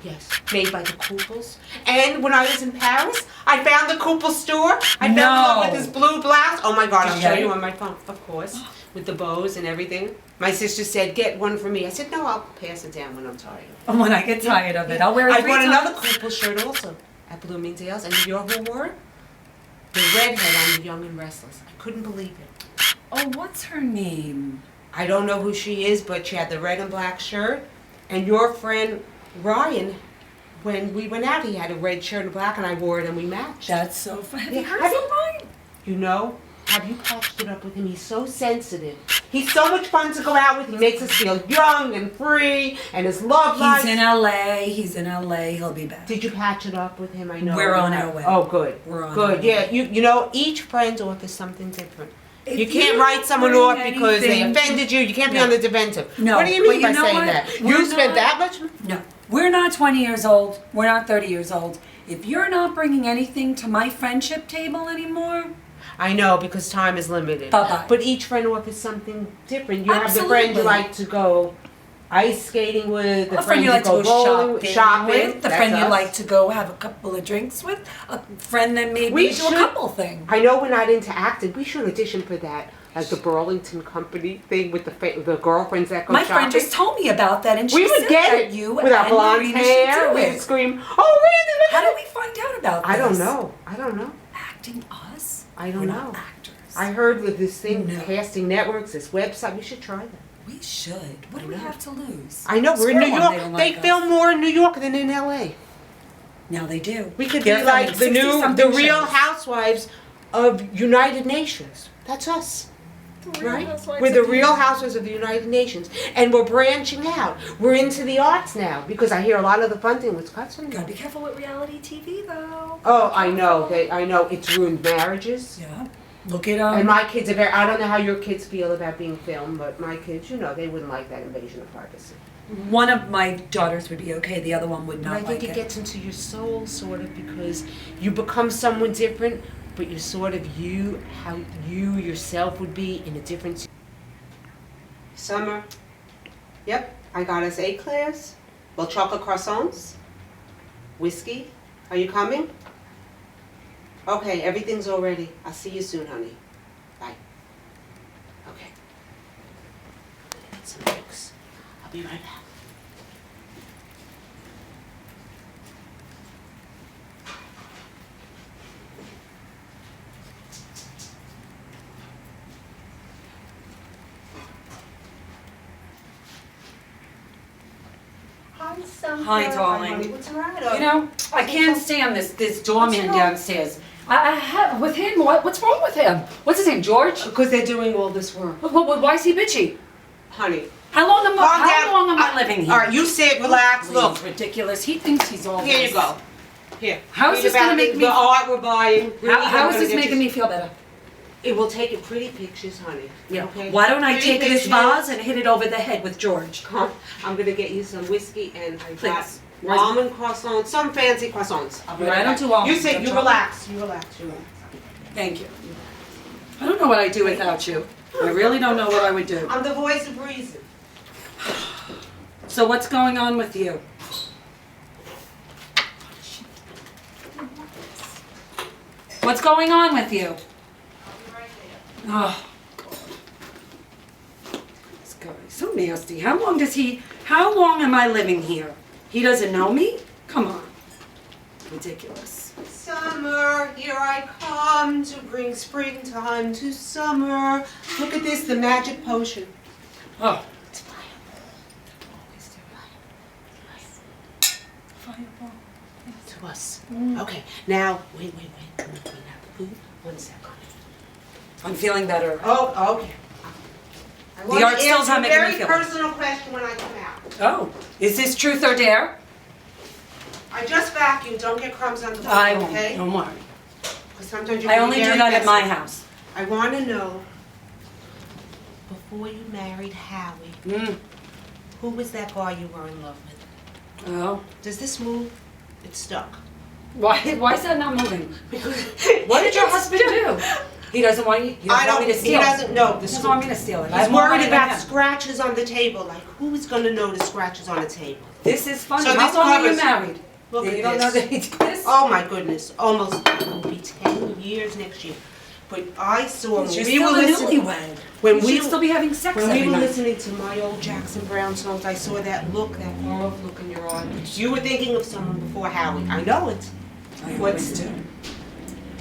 [SPEAKER 4] Yes, made by the Kooples. And when I was in Paris, I found the Koopel store. I fell in love with
[SPEAKER 2] No.
[SPEAKER 4] his blue blouse. Oh my God,
[SPEAKER 2] Did
[SPEAKER 4] I'll
[SPEAKER 2] you
[SPEAKER 4] show
[SPEAKER 2] get
[SPEAKER 4] you
[SPEAKER 2] it?
[SPEAKER 4] on my phone, of course, with the bows and everything. My sister said, get one for me. I said, no, I'll pass it down when I'm tired.
[SPEAKER 2] Oh, when I get tired of it, I'll wear it
[SPEAKER 4] I
[SPEAKER 2] three
[SPEAKER 4] bought another
[SPEAKER 2] times.
[SPEAKER 4] Koopel shirt also at Bloomingdale's, and you know who wore it? The redhead on The Young and Restless. I couldn't believe it.
[SPEAKER 2] Oh, what's her name?
[SPEAKER 4] I don't know who she is, but she had the red and black shirt. And your friend Ryan, when we went out, he had a red shirt and black, and I wore it, and we matched.
[SPEAKER 2] That's so fun. Have
[SPEAKER 4] Yeah,
[SPEAKER 2] you heard
[SPEAKER 4] have
[SPEAKER 2] from
[SPEAKER 4] you-
[SPEAKER 2] mine?
[SPEAKER 4] You know, have you patched it up with him? He's so sensitive. He's so much fun to go out with. He makes us feel young and free, and his love life.
[SPEAKER 2] He's in LA. He's in LA. He'll be back.
[SPEAKER 4] Did you patch it up with him? I know.
[SPEAKER 2] We're on
[SPEAKER 4] you
[SPEAKER 2] our
[SPEAKER 4] have.
[SPEAKER 2] way.
[SPEAKER 4] Oh, good.
[SPEAKER 2] We're on
[SPEAKER 4] Good.
[SPEAKER 2] our way.
[SPEAKER 4] Yeah. You know, each friend offers something different.
[SPEAKER 2] If
[SPEAKER 4] You can't
[SPEAKER 2] you
[SPEAKER 4] write someone
[SPEAKER 2] bring
[SPEAKER 4] off because they
[SPEAKER 2] anything-
[SPEAKER 4] offended you. You can't be
[SPEAKER 2] No.
[SPEAKER 4] on the defensive.
[SPEAKER 2] No,
[SPEAKER 4] What do you
[SPEAKER 2] but
[SPEAKER 4] mean
[SPEAKER 2] you
[SPEAKER 4] by
[SPEAKER 2] know
[SPEAKER 4] saying
[SPEAKER 2] what?
[SPEAKER 4] that?
[SPEAKER 2] We're
[SPEAKER 4] You spent
[SPEAKER 2] not-
[SPEAKER 4] that much?
[SPEAKER 2] No, we're not 20 years old. We're not 30 years old. If you're not bringing anything to my friendship table anymore,
[SPEAKER 4] I know, because time is limited.
[SPEAKER 2] Bye-bye.
[SPEAKER 4] But each friend offers something different. You have the friend you
[SPEAKER 2] Absolutely.
[SPEAKER 4] like to go ice skating with, the
[SPEAKER 2] a friend you like to
[SPEAKER 4] go
[SPEAKER 2] go
[SPEAKER 4] bowling,
[SPEAKER 2] shopping with, the
[SPEAKER 4] That's
[SPEAKER 2] friend you
[SPEAKER 4] us.
[SPEAKER 2] like to go have a couple of drinks with, a friend that maybe
[SPEAKER 4] We
[SPEAKER 2] do
[SPEAKER 4] should-
[SPEAKER 2] a couple things.
[SPEAKER 4] I know we're not into acting. We should audition for that, like the Burlington Company thing with the girlfriends that go
[SPEAKER 2] My
[SPEAKER 4] shopping.
[SPEAKER 2] friend just told me about that, and she
[SPEAKER 4] we would
[SPEAKER 2] said
[SPEAKER 4] get
[SPEAKER 2] that
[SPEAKER 4] it
[SPEAKER 2] you
[SPEAKER 4] with our
[SPEAKER 2] and
[SPEAKER 4] blonde
[SPEAKER 2] Marina
[SPEAKER 4] hair.
[SPEAKER 2] should do
[SPEAKER 4] We'd
[SPEAKER 2] it.
[SPEAKER 4] scream, "Oh, Randy!"
[SPEAKER 2] How do we find out about this?
[SPEAKER 4] I don't know. I don't know.
[SPEAKER 2] Acting us?
[SPEAKER 4] I don't
[SPEAKER 2] We're
[SPEAKER 4] know.
[SPEAKER 2] not actors.
[SPEAKER 4] I heard with this thing,
[SPEAKER 2] No.
[SPEAKER 4] casting networks, this website. We should try that.
[SPEAKER 2] We should. What do
[SPEAKER 4] I
[SPEAKER 2] we
[SPEAKER 4] know.
[SPEAKER 2] have to lose?
[SPEAKER 4] I know we're in
[SPEAKER 2] Swear
[SPEAKER 4] New
[SPEAKER 2] one,
[SPEAKER 4] York.
[SPEAKER 2] they don't
[SPEAKER 4] They
[SPEAKER 2] like us.
[SPEAKER 4] film more in New York than in LA.
[SPEAKER 2] Now they do.
[SPEAKER 4] We could
[SPEAKER 2] They're
[SPEAKER 4] be like
[SPEAKER 2] filming
[SPEAKER 4] the
[SPEAKER 2] 60-something
[SPEAKER 4] Real
[SPEAKER 2] shows.
[SPEAKER 4] Housewives of United Nations. That's us,
[SPEAKER 2] The Real
[SPEAKER 4] right?
[SPEAKER 2] Housewives
[SPEAKER 4] We're the
[SPEAKER 2] of
[SPEAKER 4] Real Housewives of the United Nations, and we're branching out. We're into the arts now because I hear a lot of the fun thing with cuts from
[SPEAKER 2] Gotta
[SPEAKER 4] them.
[SPEAKER 2] be careful with reality TV, though.
[SPEAKER 4] Oh, I know. I know it's ruined marriages.
[SPEAKER 2] Yeah. Look at
[SPEAKER 4] And my kids are very. I don't know how your kids feel about being filmed, but my kids, you know, they wouldn't like that invasion of privacy.
[SPEAKER 2] One of my daughters would be okay. The other one would
[SPEAKER 4] But
[SPEAKER 2] not
[SPEAKER 4] I think
[SPEAKER 2] like
[SPEAKER 4] it gets into your soul, sort of, because you become someone different, but you're sort of you, how you yourself would be in a different. Summer. Yep, I got us eclairs, well, chocolate croissants, whiskey. Are you coming? Okay, everything's all ready. I'll see you soon, honey. Bye. Okay. Get some drinks. I'll be right back.
[SPEAKER 1] Summer.
[SPEAKER 2] Hi, darling.
[SPEAKER 1] Honey, what's the matter?
[SPEAKER 2] You know, I can't stand this doorman
[SPEAKER 1] wrong?
[SPEAKER 2] downstairs. I have, with him, what's wrong with him? What's his name, George?
[SPEAKER 1] Because they're doing all this work.
[SPEAKER 2] Why is he bitchy?
[SPEAKER 1] Honey.
[SPEAKER 2] How long am
[SPEAKER 1] Calm down.
[SPEAKER 2] I living here?
[SPEAKER 1] All right, you sit, relax,
[SPEAKER 2] Please,
[SPEAKER 1] look.
[SPEAKER 2] ridiculous. He thinks he's all
[SPEAKER 1] Here
[SPEAKER 2] this.
[SPEAKER 1] you go. Here.
[SPEAKER 2] How is
[SPEAKER 1] Read
[SPEAKER 2] this gonna
[SPEAKER 1] about
[SPEAKER 2] make me-
[SPEAKER 1] the art we're buying?
[SPEAKER 2] How is this making me feel better?
[SPEAKER 1] It will take you pretty pictures, honey.
[SPEAKER 2] Yeah.
[SPEAKER 1] Okay?
[SPEAKER 2] Why don't I
[SPEAKER 1] Pretty
[SPEAKER 2] take this
[SPEAKER 1] pictures.
[SPEAKER 2] vase and hit it over the head with George?
[SPEAKER 1] Come, I'm gonna get you some whiskey and I got
[SPEAKER 2] Please.
[SPEAKER 1] almond croissants, some fancy croissants. I'll be
[SPEAKER 2] Yeah,
[SPEAKER 1] right
[SPEAKER 2] I don't
[SPEAKER 1] back.
[SPEAKER 2] do almonds,
[SPEAKER 1] You sit,
[SPEAKER 2] I'm
[SPEAKER 1] you
[SPEAKER 2] chocolate.
[SPEAKER 1] relax, you relax, you relax.
[SPEAKER 2] Thank you. I don't know what I'd do without you. I really don't know what I would do.
[SPEAKER 1] I'm the voice of reason.
[SPEAKER 2] So what's going on with you? What's going on with you?
[SPEAKER 1] I'll be right there.
[SPEAKER 2] Oh, God. This guy is so nasty. How long am I living here? He doesn't know me? Come on. Ridiculous.
[SPEAKER 1] Summer, here I come to bring springtime to summer. Look at this, the magic potion.
[SPEAKER 2] Oh.
[SPEAKER 1] It's
[SPEAKER 2] Fireball.
[SPEAKER 1] to us. Okay, now, wait. I'm gonna clean out the food. 1 second.
[SPEAKER 2] I'm feeling better.
[SPEAKER 1] Oh, okay. I want
[SPEAKER 2] art
[SPEAKER 1] to
[SPEAKER 2] still's
[SPEAKER 1] ask
[SPEAKER 2] not
[SPEAKER 1] you a
[SPEAKER 2] making me
[SPEAKER 1] very
[SPEAKER 2] feel better.
[SPEAKER 1] personal question when I come out.
[SPEAKER 2] Oh. Is this truth or dare?
[SPEAKER 1] I just vacuumed, don't get crumbs on the floor,
[SPEAKER 2] I won't.
[SPEAKER 1] okay?
[SPEAKER 2] Don't worry.
[SPEAKER 1] 'Cause sometimes you
[SPEAKER 2] I
[SPEAKER 1] can be
[SPEAKER 2] only do
[SPEAKER 1] very
[SPEAKER 2] that at my
[SPEAKER 1] messy.
[SPEAKER 2] house.
[SPEAKER 1] I want to know, before you married Howie, who was that guy you were in love with?
[SPEAKER 2] Oh.
[SPEAKER 1] Does this move? It's stuck.
[SPEAKER 2] Why is that not moving?
[SPEAKER 1] Because
[SPEAKER 2] What did your husband do? He doesn't want you. He doesn't want me to
[SPEAKER 1] he
[SPEAKER 2] steal it.
[SPEAKER 1] doesn't know.
[SPEAKER 2] He doesn't want me to steal it. I
[SPEAKER 1] He's
[SPEAKER 2] have more money
[SPEAKER 1] worried
[SPEAKER 2] than
[SPEAKER 1] about
[SPEAKER 2] him.
[SPEAKER 1] scratches on the table. Like, who's gonna notice scratches on the table?
[SPEAKER 2] This is funny.
[SPEAKER 1] So
[SPEAKER 2] How
[SPEAKER 1] this
[SPEAKER 2] long are you
[SPEAKER 1] covers-
[SPEAKER 2] married?
[SPEAKER 1] Look
[SPEAKER 2] you
[SPEAKER 1] at
[SPEAKER 2] don't know
[SPEAKER 1] this.
[SPEAKER 2] that he did this?
[SPEAKER 1] Oh my goodness, almost, it will be 10 years next year. But I saw, when
[SPEAKER 2] You're
[SPEAKER 1] we
[SPEAKER 2] still
[SPEAKER 1] were
[SPEAKER 2] a
[SPEAKER 1] listening,
[SPEAKER 2] newlywed.
[SPEAKER 1] when
[SPEAKER 2] You
[SPEAKER 1] we
[SPEAKER 2] should still be having sex
[SPEAKER 1] when
[SPEAKER 2] every
[SPEAKER 1] we were
[SPEAKER 2] night.
[SPEAKER 1] listening to my old Jackson Brown songs, I saw that look, that far-off look in your eyes. You were thinking of someone before Howie. I know it.
[SPEAKER 2] I
[SPEAKER 1] What's-
[SPEAKER 2] always do.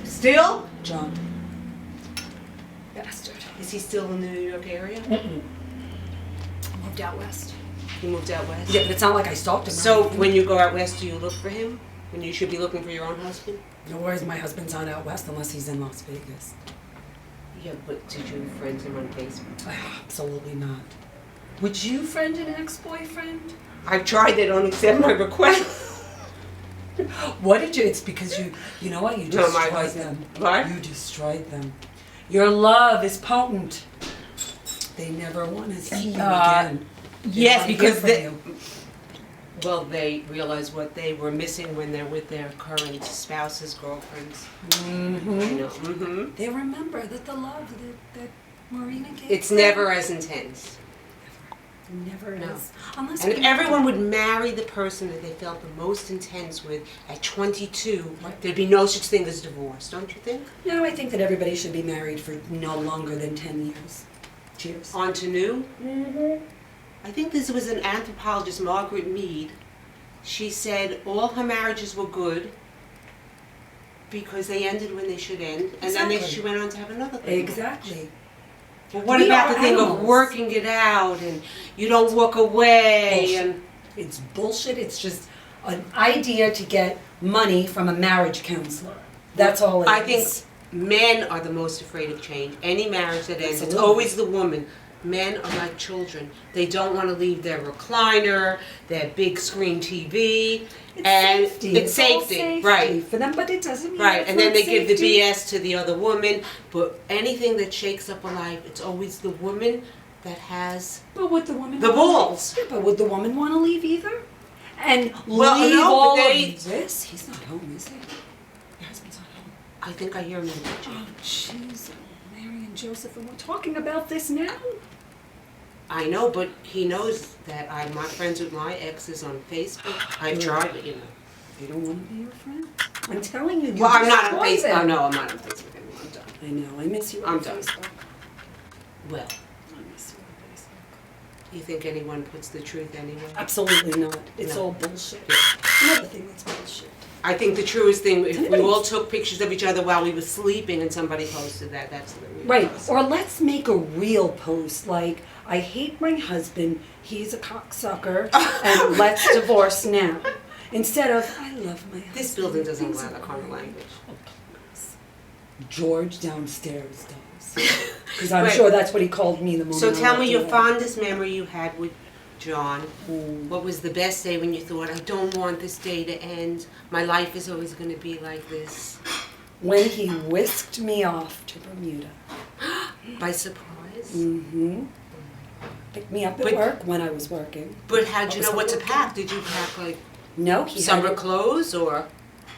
[SPEAKER 1] Still?
[SPEAKER 2] John. Bastard.
[SPEAKER 1] Is he still in the New York area?
[SPEAKER 2] Moved out west.
[SPEAKER 1] He moved out west?
[SPEAKER 2] Yeah, but it's not like I stalked him. or
[SPEAKER 1] So
[SPEAKER 2] anything.
[SPEAKER 1] when you go out west, do you look for him? When you should be looking for your own husband?
[SPEAKER 2] No worries, my husband's not out west unless he's in Las Vegas.
[SPEAKER 1] Yeah, but did you friend him on Facebook?
[SPEAKER 2] Absolutely not. Would you friend an ex-boyfriend?
[SPEAKER 1] I've tried, they don't accept my request.
[SPEAKER 2] What did you? It's because you know what? You
[SPEAKER 1] No, my
[SPEAKER 2] destroyed
[SPEAKER 1] husband.
[SPEAKER 2] them.
[SPEAKER 1] What?
[SPEAKER 2] You destroyed them. Your love is potent. They never want to see you again. They
[SPEAKER 1] Yes,
[SPEAKER 2] wanna hear
[SPEAKER 1] because
[SPEAKER 2] from
[SPEAKER 1] they,
[SPEAKER 2] you.
[SPEAKER 1] well, they realize what they were missing when they're with their current spouses, girlfriends.
[SPEAKER 2] Mhm.
[SPEAKER 1] I know. Mm-hmm.
[SPEAKER 2] They remember that the love that Marina gave.
[SPEAKER 1] It's
[SPEAKER 2] them
[SPEAKER 1] never as intense.
[SPEAKER 2] never
[SPEAKER 1] No.
[SPEAKER 2] is. Unless
[SPEAKER 1] And if
[SPEAKER 2] we-
[SPEAKER 1] everyone would marry the person that they felt the most intense with at 22, there'd be no such thing as divorce, don't you think?
[SPEAKER 2] No, I think that everybody should be married for no longer than 10 years. Cheers.
[SPEAKER 1] On to new? I think this was an anthropologist, Margaret Mead. She said all her marriages were good because they ended when they should end, and then
[SPEAKER 2] Exactly.
[SPEAKER 1] she went on to have another thing.
[SPEAKER 2] Exactly.
[SPEAKER 1] But what
[SPEAKER 2] We
[SPEAKER 1] about
[SPEAKER 2] are
[SPEAKER 1] the thing of
[SPEAKER 2] animals.
[SPEAKER 1] working it out and you don't walk away
[SPEAKER 2] Bullshit.
[SPEAKER 1] and
[SPEAKER 2] It's bullshit. It's just an idea to get money from a marriage counselor. That's all it is.
[SPEAKER 1] I think men are the most afraid of change. Any marriage that ends, it's
[SPEAKER 2] Absolutely.
[SPEAKER 1] always the woman. Men are like children. They don't want to leave their recliner, their big screen TV, and
[SPEAKER 2] safety.
[SPEAKER 1] it's
[SPEAKER 2] all
[SPEAKER 1] safety, right?
[SPEAKER 2] for them, but it doesn't mean
[SPEAKER 1] Right,
[SPEAKER 2] it's
[SPEAKER 1] and then
[SPEAKER 2] not
[SPEAKER 1] they give the
[SPEAKER 2] safety.
[SPEAKER 1] BS to the other woman. But anything that shakes up a life, it's always the woman that has
[SPEAKER 2] But would the woman
[SPEAKER 1] the
[SPEAKER 2] wanna-
[SPEAKER 1] balls.
[SPEAKER 2] Yeah, but would the woman want to leave either? And
[SPEAKER 1] Well,
[SPEAKER 2] leave
[SPEAKER 1] no, but
[SPEAKER 2] all
[SPEAKER 1] they-
[SPEAKER 2] of this? He's not home, is he? Your husband's not home.
[SPEAKER 1] I think I hear him in the kitchen.
[SPEAKER 2] Oh, jeez, Mary and Joseph, and we're talking about this now?
[SPEAKER 1] I know, but he knows that I'm not friends with my exes on Facebook. I've tried, but you know.
[SPEAKER 2] They don't want to be your friend? I'm telling you, you
[SPEAKER 1] Well, I'm not on
[SPEAKER 2] destroy
[SPEAKER 1] Facebook.
[SPEAKER 2] them.
[SPEAKER 1] Oh, no, I'm not on Facebook anymore. I'm done.
[SPEAKER 2] I know, I miss you on
[SPEAKER 1] I'm done.
[SPEAKER 2] Facebook.
[SPEAKER 1] Well,
[SPEAKER 2] I miss you on Facebook.
[SPEAKER 1] you think anyone puts the truth anywhere?
[SPEAKER 2] Absolutely not. It's
[SPEAKER 1] No.
[SPEAKER 2] all bullshit.
[SPEAKER 1] Yeah.
[SPEAKER 2] Another thing that's bullshit.
[SPEAKER 1] I think the truest thing, if we
[SPEAKER 2] Anybody-
[SPEAKER 1] all took pictures of each other while we were sleeping and somebody posted that, that's the real
[SPEAKER 2] Right,
[SPEAKER 1] post.
[SPEAKER 2] or let's make a real post, like, I hate my husband, he's a cocksucker, and let's divorce now. Instead of, I love my husband.
[SPEAKER 4] This building doesn't allow that kind of language.
[SPEAKER 2] George downstairs does. Because I'm
[SPEAKER 4] Right.
[SPEAKER 2] sure that's what he called me the moment
[SPEAKER 4] So
[SPEAKER 2] I
[SPEAKER 4] tell me
[SPEAKER 2] walked
[SPEAKER 4] your
[SPEAKER 2] in.
[SPEAKER 4] fondest memory you had with John. What was the best day when you thought, I don't want this day to end. My life is always going to be like this.
[SPEAKER 2] When he whisked me off to Bermuda.
[SPEAKER 4] By surprise.
[SPEAKER 2] Mm-hmm. Picked me up at
[SPEAKER 4] But-
[SPEAKER 2] work when I was working.
[SPEAKER 4] But how'd you
[SPEAKER 2] was
[SPEAKER 4] know what to
[SPEAKER 2] working.
[SPEAKER 4] pack? Did you pack like
[SPEAKER 2] No, he
[SPEAKER 4] summer
[SPEAKER 2] had,
[SPEAKER 4] clothes or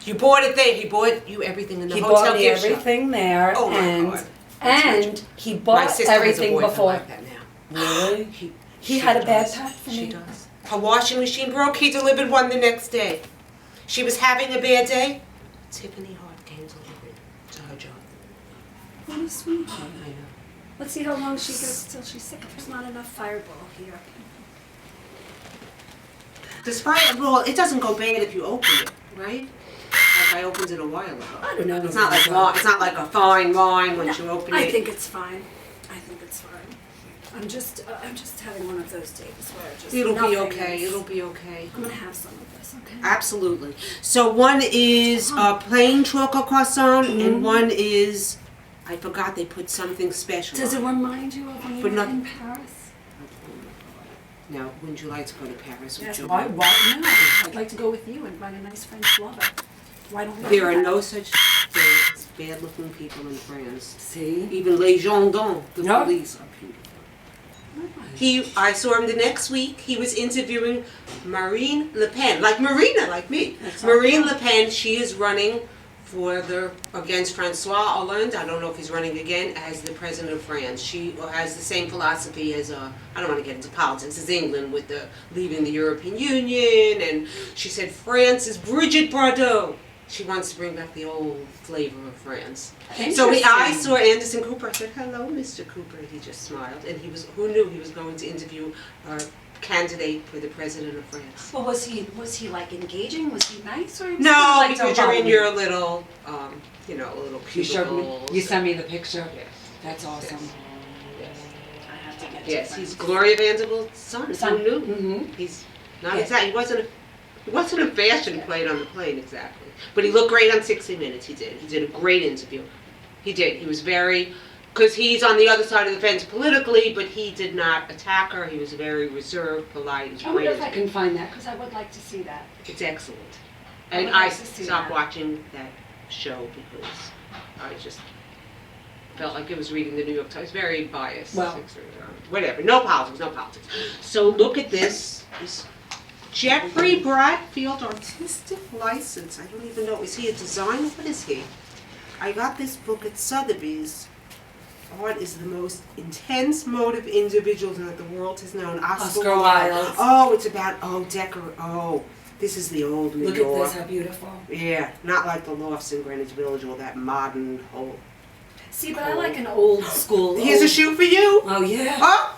[SPEAKER 4] you bought it there? He bought you everything in the
[SPEAKER 2] he
[SPEAKER 4] hotel
[SPEAKER 2] bought me
[SPEAKER 4] gift shop.
[SPEAKER 2] everything there,
[SPEAKER 4] Oh my
[SPEAKER 2] and
[SPEAKER 4] God.
[SPEAKER 2] and he
[SPEAKER 4] My
[SPEAKER 2] bought
[SPEAKER 4] sister has a
[SPEAKER 2] everything
[SPEAKER 4] boyfriend
[SPEAKER 2] before.
[SPEAKER 4] like that now.
[SPEAKER 2] Really?
[SPEAKER 4] He
[SPEAKER 2] He
[SPEAKER 4] she
[SPEAKER 2] had a bad
[SPEAKER 4] does.
[SPEAKER 2] pack for
[SPEAKER 4] She
[SPEAKER 2] me.
[SPEAKER 4] does. Her washing machine broke. He delivered one the next day. She was having a bad day. Tiffany Hart came delivered to her job.
[SPEAKER 2] What a sweetheart.
[SPEAKER 4] I know.
[SPEAKER 2] Let's see how long she gets.
[SPEAKER 3] Till she's sick. There's not enough Fireball here.
[SPEAKER 4] This Fireball, it doesn't go bad if you open it, right? Like I opened it a while ago.
[SPEAKER 2] I don't know.
[SPEAKER 4] It's not like wine. It's not like a fine wine once you open it.
[SPEAKER 3] I think it's fine. I think it's fine. I'm just having one of those days where just
[SPEAKER 4] It'll be
[SPEAKER 3] nothing
[SPEAKER 4] okay.
[SPEAKER 3] is-
[SPEAKER 4] It'll be okay.
[SPEAKER 3] I'm gonna have some of this, okay?
[SPEAKER 4] Absolutely. So one is plain chocolate croissant, and one is I forgot they put something special.
[SPEAKER 3] Does it
[SPEAKER 4] on
[SPEAKER 3] remind you of when you
[SPEAKER 4] But
[SPEAKER 3] were
[SPEAKER 4] not-
[SPEAKER 3] in Paris?
[SPEAKER 4] Now, wouldn't you like to go to Paris with
[SPEAKER 3] Yes.
[SPEAKER 4] Joe?
[SPEAKER 3] Why? No. I'd like to go with you and find a nice French lover. Why don't we?
[SPEAKER 4] There
[SPEAKER 3] do
[SPEAKER 4] are
[SPEAKER 3] that?
[SPEAKER 4] no such things as bad-looking people in France.
[SPEAKER 2] See?
[SPEAKER 4] Even les gendarmes, the
[SPEAKER 2] No.
[SPEAKER 4] police, are beautiful. I saw him the next week. He was interviewing Marine Le Pen, like Marina, like me. Marine Le Pen. She is running for against Francois Hollande. I don't know if he's running again as the president of France. She has the same philosophy as I don't want to get into politics, as England with the leaving the European Union. And she said France is Brigitte Bardot. She wants to bring back the old flavor of France. So I saw Anderson Cooper. I said, "Hello, Mr. Cooper." He just smiled, and who knew he was going to interview a candidate for the president of France.
[SPEAKER 3] Well, was he like engaging? Was he nice or?
[SPEAKER 4] No, because you're in your little, little
[SPEAKER 2] You showed me.
[SPEAKER 4] cubicles.
[SPEAKER 2] You sent me the picture.
[SPEAKER 4] Yes.
[SPEAKER 2] That's awesome.
[SPEAKER 4] Yes.
[SPEAKER 3] I have to get.
[SPEAKER 4] Yes, he's Gloria Vanderbilt's son. Who knew?
[SPEAKER 2] Mm-hmm.
[SPEAKER 4] He's not
[SPEAKER 2] Yeah.
[SPEAKER 4] exactly. He wasn't a fashion plate on the plane exactly, but he looked great on 60 Minutes. He did a great interview. He did. He was very, because he's on the other side of the fence politically, but he did not attack her. He was very reserved, polite. It's
[SPEAKER 2] I wonder
[SPEAKER 4] great.
[SPEAKER 2] if I can find that.
[SPEAKER 3] Because I would like to see that.
[SPEAKER 4] It's excellent.
[SPEAKER 3] I
[SPEAKER 4] And
[SPEAKER 3] would
[SPEAKER 4] I
[SPEAKER 3] like to see
[SPEAKER 4] stopped
[SPEAKER 3] that.
[SPEAKER 4] watching that show because I just felt like it was reading the New York Times. Very biased.
[SPEAKER 2] Well.
[SPEAKER 4] Whatever. No politics. No politics. So look at this. This Jeffrey Bradfield Artistic License. I don't even know. Is he a designer? What is he? I got this book at Sotheby's. Art is the most intense mode of individuals that the world has known.
[SPEAKER 2] Oscar Wilde.
[SPEAKER 4] Oh, it's about, this is the old New
[SPEAKER 2] Look
[SPEAKER 4] York.
[SPEAKER 2] at this, how beautiful.
[SPEAKER 4] Yeah, not like the lofts in Greenwich Village or that modern whole.
[SPEAKER 3] See, but I like an old school.
[SPEAKER 4] Here's a shoe for you.
[SPEAKER 2] Oh yeah.
[SPEAKER 4] Oh!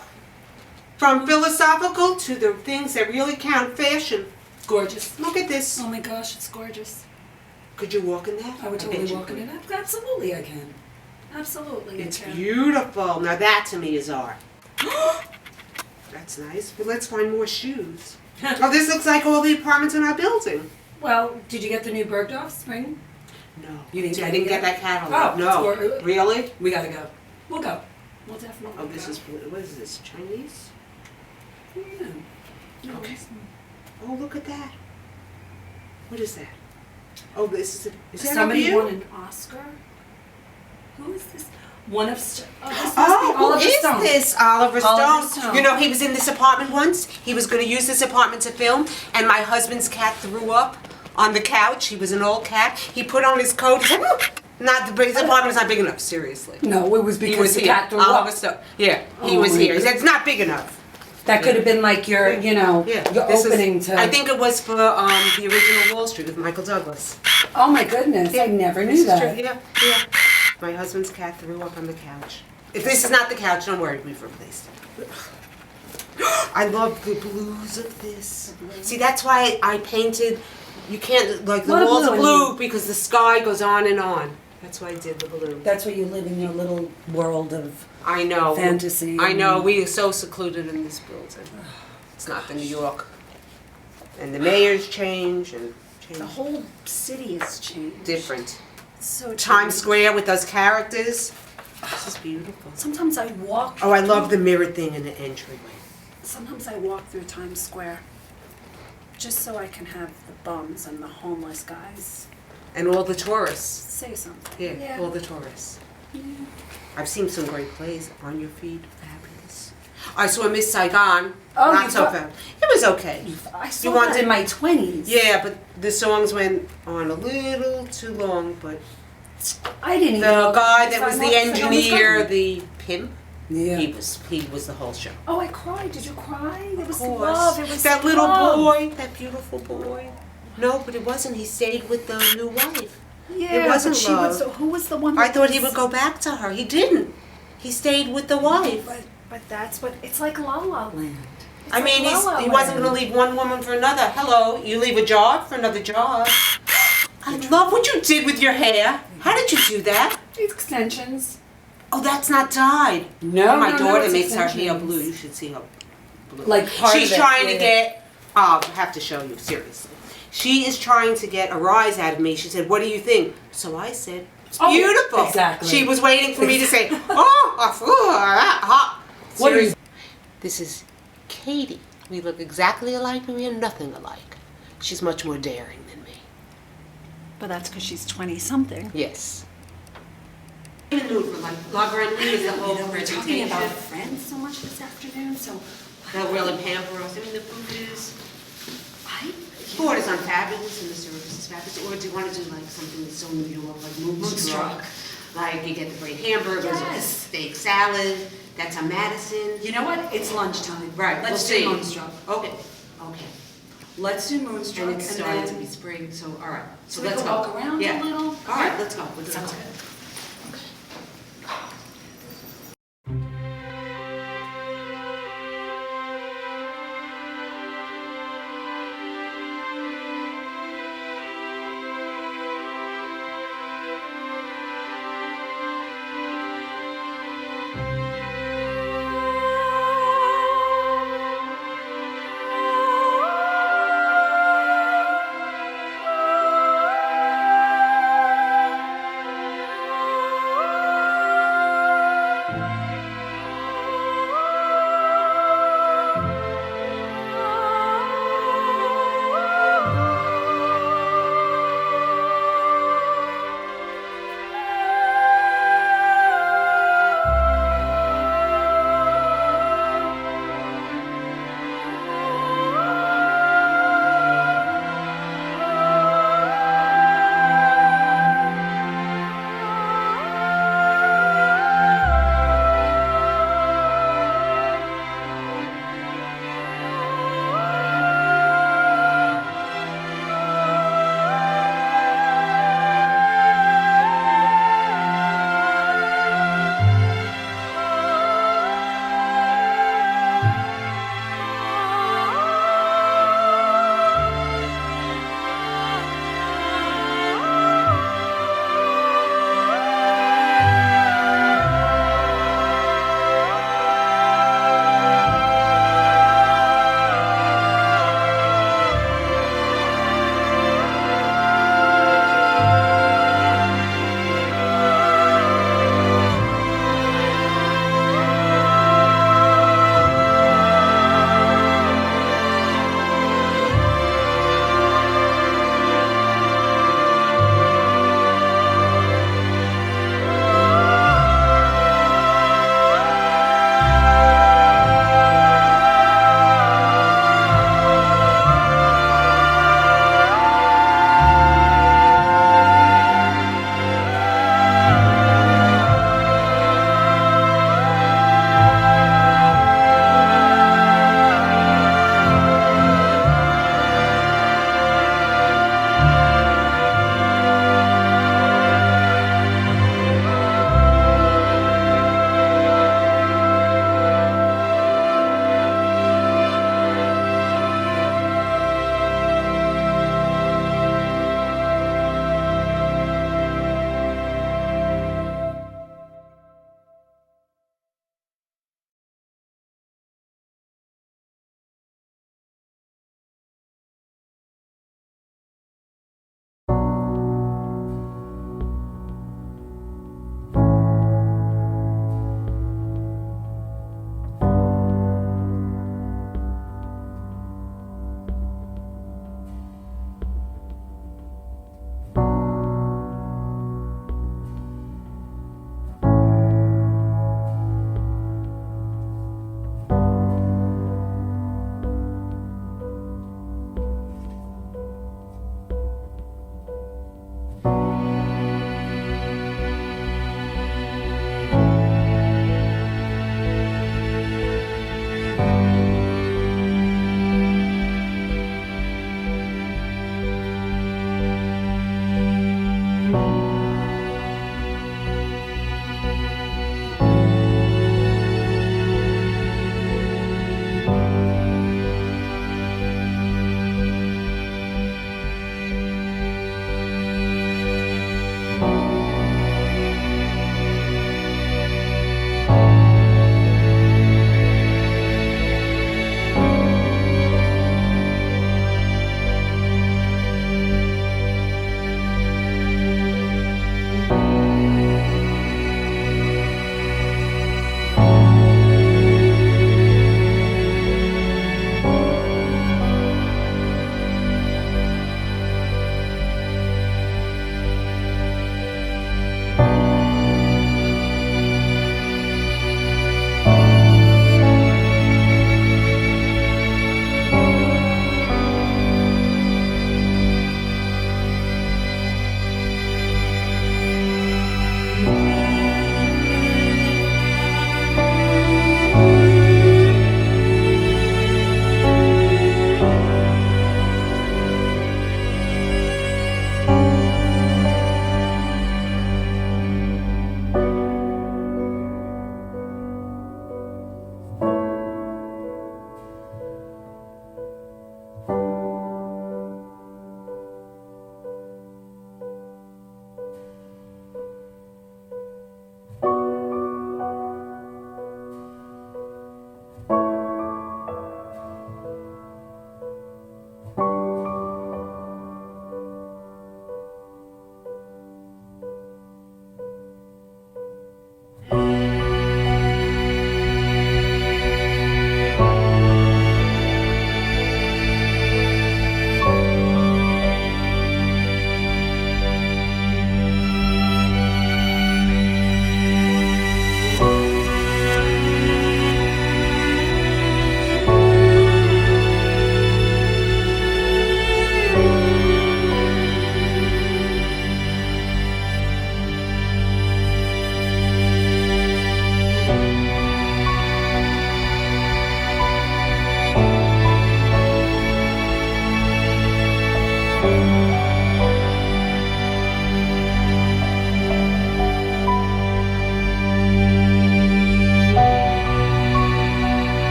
[SPEAKER 4] From philosophical to the things that really count, fashion.
[SPEAKER 2] Gorgeous.
[SPEAKER 4] Look at this.
[SPEAKER 3] Oh my gosh, it's gorgeous.
[SPEAKER 4] Could you walk in that?
[SPEAKER 2] I would
[SPEAKER 4] bet
[SPEAKER 2] totally
[SPEAKER 4] you
[SPEAKER 2] walk in
[SPEAKER 4] could.
[SPEAKER 2] it. Absolutely, I can.
[SPEAKER 3] Absolutely.
[SPEAKER 4] It's
[SPEAKER 3] it can.
[SPEAKER 4] beautiful. Now that to me is art. That's nice. But let's find more shoes. Oh, this looks like all the apartments in our building.
[SPEAKER 2] Well, did you get the new Bergdorf spring?
[SPEAKER 4] No.
[SPEAKER 2] You didn't
[SPEAKER 4] I
[SPEAKER 2] get
[SPEAKER 4] didn't
[SPEAKER 2] it
[SPEAKER 4] get
[SPEAKER 2] yet?
[SPEAKER 4] that catalog.
[SPEAKER 2] Oh,
[SPEAKER 4] no.
[SPEAKER 2] it's for-
[SPEAKER 4] Really?
[SPEAKER 2] We gotta go. We'll go.
[SPEAKER 3] We'll definitely.
[SPEAKER 4] Oh, this
[SPEAKER 3] go.
[SPEAKER 4] is, what is this, Chinese?
[SPEAKER 2] Yeah.
[SPEAKER 3] No,
[SPEAKER 4] Okay.
[SPEAKER 3] it's-
[SPEAKER 4] Oh, look at that. What is that? Oh, this is that
[SPEAKER 3] Somebody
[SPEAKER 4] a view?
[SPEAKER 3] won an Oscar. Who is this?
[SPEAKER 2] One of
[SPEAKER 3] Oh, this must
[SPEAKER 4] Oh,
[SPEAKER 3] be
[SPEAKER 4] who
[SPEAKER 3] Oliver
[SPEAKER 4] is
[SPEAKER 3] Stone.
[SPEAKER 4] this? Oliver
[SPEAKER 2] Oliver
[SPEAKER 4] Stone.
[SPEAKER 2] Stone.
[SPEAKER 4] You know, he was in this apartment once. He was going to use this apartment to film, and my husband's cat threw up on the couch. He was an old cat. He put on his coat. He said, his apartment's not big enough, seriously.
[SPEAKER 2] No, it was
[SPEAKER 4] He
[SPEAKER 2] because
[SPEAKER 4] was
[SPEAKER 2] the
[SPEAKER 4] here.
[SPEAKER 2] cat threw
[SPEAKER 4] Oliver
[SPEAKER 2] up.
[SPEAKER 4] Stone. Yeah, he
[SPEAKER 2] Oh
[SPEAKER 4] was
[SPEAKER 2] my
[SPEAKER 4] here. He said, it's not big enough.
[SPEAKER 2] That could have been like your, your
[SPEAKER 4] this
[SPEAKER 2] opening
[SPEAKER 4] is,
[SPEAKER 2] to.
[SPEAKER 4] I think it was for the original Wall Street with Michael Douglas.
[SPEAKER 2] Oh my goodness, I never
[SPEAKER 4] This
[SPEAKER 2] knew
[SPEAKER 4] is
[SPEAKER 2] that.
[SPEAKER 4] true. Yeah. My husband's cat threw up on the couch. If this is not the couch, don't worry, we've replaced it. I love the blues of this. See, that's why I painted, you can't, like the
[SPEAKER 2] What a
[SPEAKER 4] walls
[SPEAKER 2] blue
[SPEAKER 4] are
[SPEAKER 2] in
[SPEAKER 4] blue because the sky goes on and on. That's why I did the blue.
[SPEAKER 2] That's where you live in your little world of
[SPEAKER 4] I know.
[SPEAKER 2] fantasy.
[SPEAKER 4] I know.
[SPEAKER 2] and-
[SPEAKER 4] We are so secluded in this building. It's not the New York. And the mayor's change and
[SPEAKER 2] The
[SPEAKER 4] change.
[SPEAKER 2] whole city has changed.
[SPEAKER 4] Different.
[SPEAKER 2] It's so
[SPEAKER 4] Times
[SPEAKER 2] different.
[SPEAKER 4] Square with those characters. This is beautiful.
[SPEAKER 2] Sometimes I walk.
[SPEAKER 4] Oh, I love the mirror thing in the entryway.
[SPEAKER 2] Sometimes I walk through Times Square just so I can have the bums and the homeless guys
[SPEAKER 4] And all the tourists.
[SPEAKER 2] say something.
[SPEAKER 4] Yeah, all the tourists. I've seen some great plays on your feed. Fabulous. I saw Miss Saigon.
[SPEAKER 2] Oh,
[SPEAKER 4] Not
[SPEAKER 2] you
[SPEAKER 4] so
[SPEAKER 2] got-
[SPEAKER 4] bad. It was okay.
[SPEAKER 2] I saw
[SPEAKER 4] want
[SPEAKER 2] that
[SPEAKER 4] to-
[SPEAKER 2] in my 20s.
[SPEAKER 4] Yeah, but the songs went on a little too long. But
[SPEAKER 2] I didn't even
[SPEAKER 4] the
[SPEAKER 2] know
[SPEAKER 4] guy
[SPEAKER 2] Miss
[SPEAKER 4] that was the
[SPEAKER 2] Saigon was
[SPEAKER 4] engineer,
[SPEAKER 2] coming.
[SPEAKER 4] the pimp,
[SPEAKER 2] Yeah.
[SPEAKER 4] he was the whole show.
[SPEAKER 2] Oh, I cried. Did you cry? It was
[SPEAKER 4] Of course.
[SPEAKER 2] love. It was
[SPEAKER 4] That little
[SPEAKER 2] love.
[SPEAKER 4] boy, that beautiful boy. No, but it wasn't. He stayed with the new wife.
[SPEAKER 2] Yeah,
[SPEAKER 4] wasn't
[SPEAKER 2] but she
[SPEAKER 4] love.
[SPEAKER 2] was. So who was the one?
[SPEAKER 4] I
[SPEAKER 2] that
[SPEAKER 4] thought he
[SPEAKER 2] was-
[SPEAKER 4] would go back to her. He didn't. He stayed with the wife.
[SPEAKER 2] But that's what it's like. La La Land. It's
[SPEAKER 4] I mean,
[SPEAKER 2] like La La
[SPEAKER 4] he wasn't
[SPEAKER 2] Land.
[SPEAKER 4] going to leave one woman for another. Hello, you leave a job for another job. I love what you did with your hair. How did you do that?
[SPEAKER 2] These extensions.
[SPEAKER 4] Oh, that's not dyed.
[SPEAKER 2] No,
[SPEAKER 4] My
[SPEAKER 2] no, no,
[SPEAKER 4] daughter
[SPEAKER 2] it's
[SPEAKER 4] makes her hair
[SPEAKER 2] extensions.
[SPEAKER 4] blue. You should see her blue.
[SPEAKER 2] Like part
[SPEAKER 4] She's
[SPEAKER 2] of it,
[SPEAKER 4] trying to
[SPEAKER 2] yeah.
[SPEAKER 4] get. Oh, I have to show you seriously. She is trying to get a rise out of me. She said, "What do you think?" So I said, "It's
[SPEAKER 2] Oh,
[SPEAKER 4] beautiful."
[SPEAKER 2] exactly.
[SPEAKER 4] She was waiting for me to say, "Oh,
[SPEAKER 2] What is-
[SPEAKER 4] This is Katie. We look exactly alike, but we are nothing alike. She's much more daring than me.
[SPEAKER 2] But that's because she's 20-something.
[SPEAKER 4] Yes. In the mood for like lover and me is the whole
[SPEAKER 2] We're talking
[SPEAKER 4] presentation.
[SPEAKER 2] about friends so much this afternoon, so
[SPEAKER 4] They'll really pamper us. I mean, the food is.
[SPEAKER 2] I.
[SPEAKER 4] Food is on fabulous and the service is fabulous. Or do you want to do like something that's so New York, like Moonstruck? Like you get the great hamburgers or the
[SPEAKER 2] Yes.
[SPEAKER 4] steak salad. That's on Madison.
[SPEAKER 2] You know what? It's lunchtime.
[SPEAKER 4] Right,
[SPEAKER 2] Let's
[SPEAKER 4] we'll
[SPEAKER 2] do
[SPEAKER 4] see.
[SPEAKER 2] Moonstruck.
[SPEAKER 4] Okay. Okay.
[SPEAKER 2] Let's do Moonstruck,
[SPEAKER 4] And it's
[SPEAKER 2] and
[SPEAKER 4] starting
[SPEAKER 2] then
[SPEAKER 4] to be spring, so all right.
[SPEAKER 2] so
[SPEAKER 4] So
[SPEAKER 2] we
[SPEAKER 4] let's
[SPEAKER 2] can
[SPEAKER 4] go.
[SPEAKER 2] walk around
[SPEAKER 4] Yeah.
[SPEAKER 2] a little.
[SPEAKER 4] All right, let's go. Let's
[SPEAKER 2] Sounds
[SPEAKER 4] go.
[SPEAKER 2] good.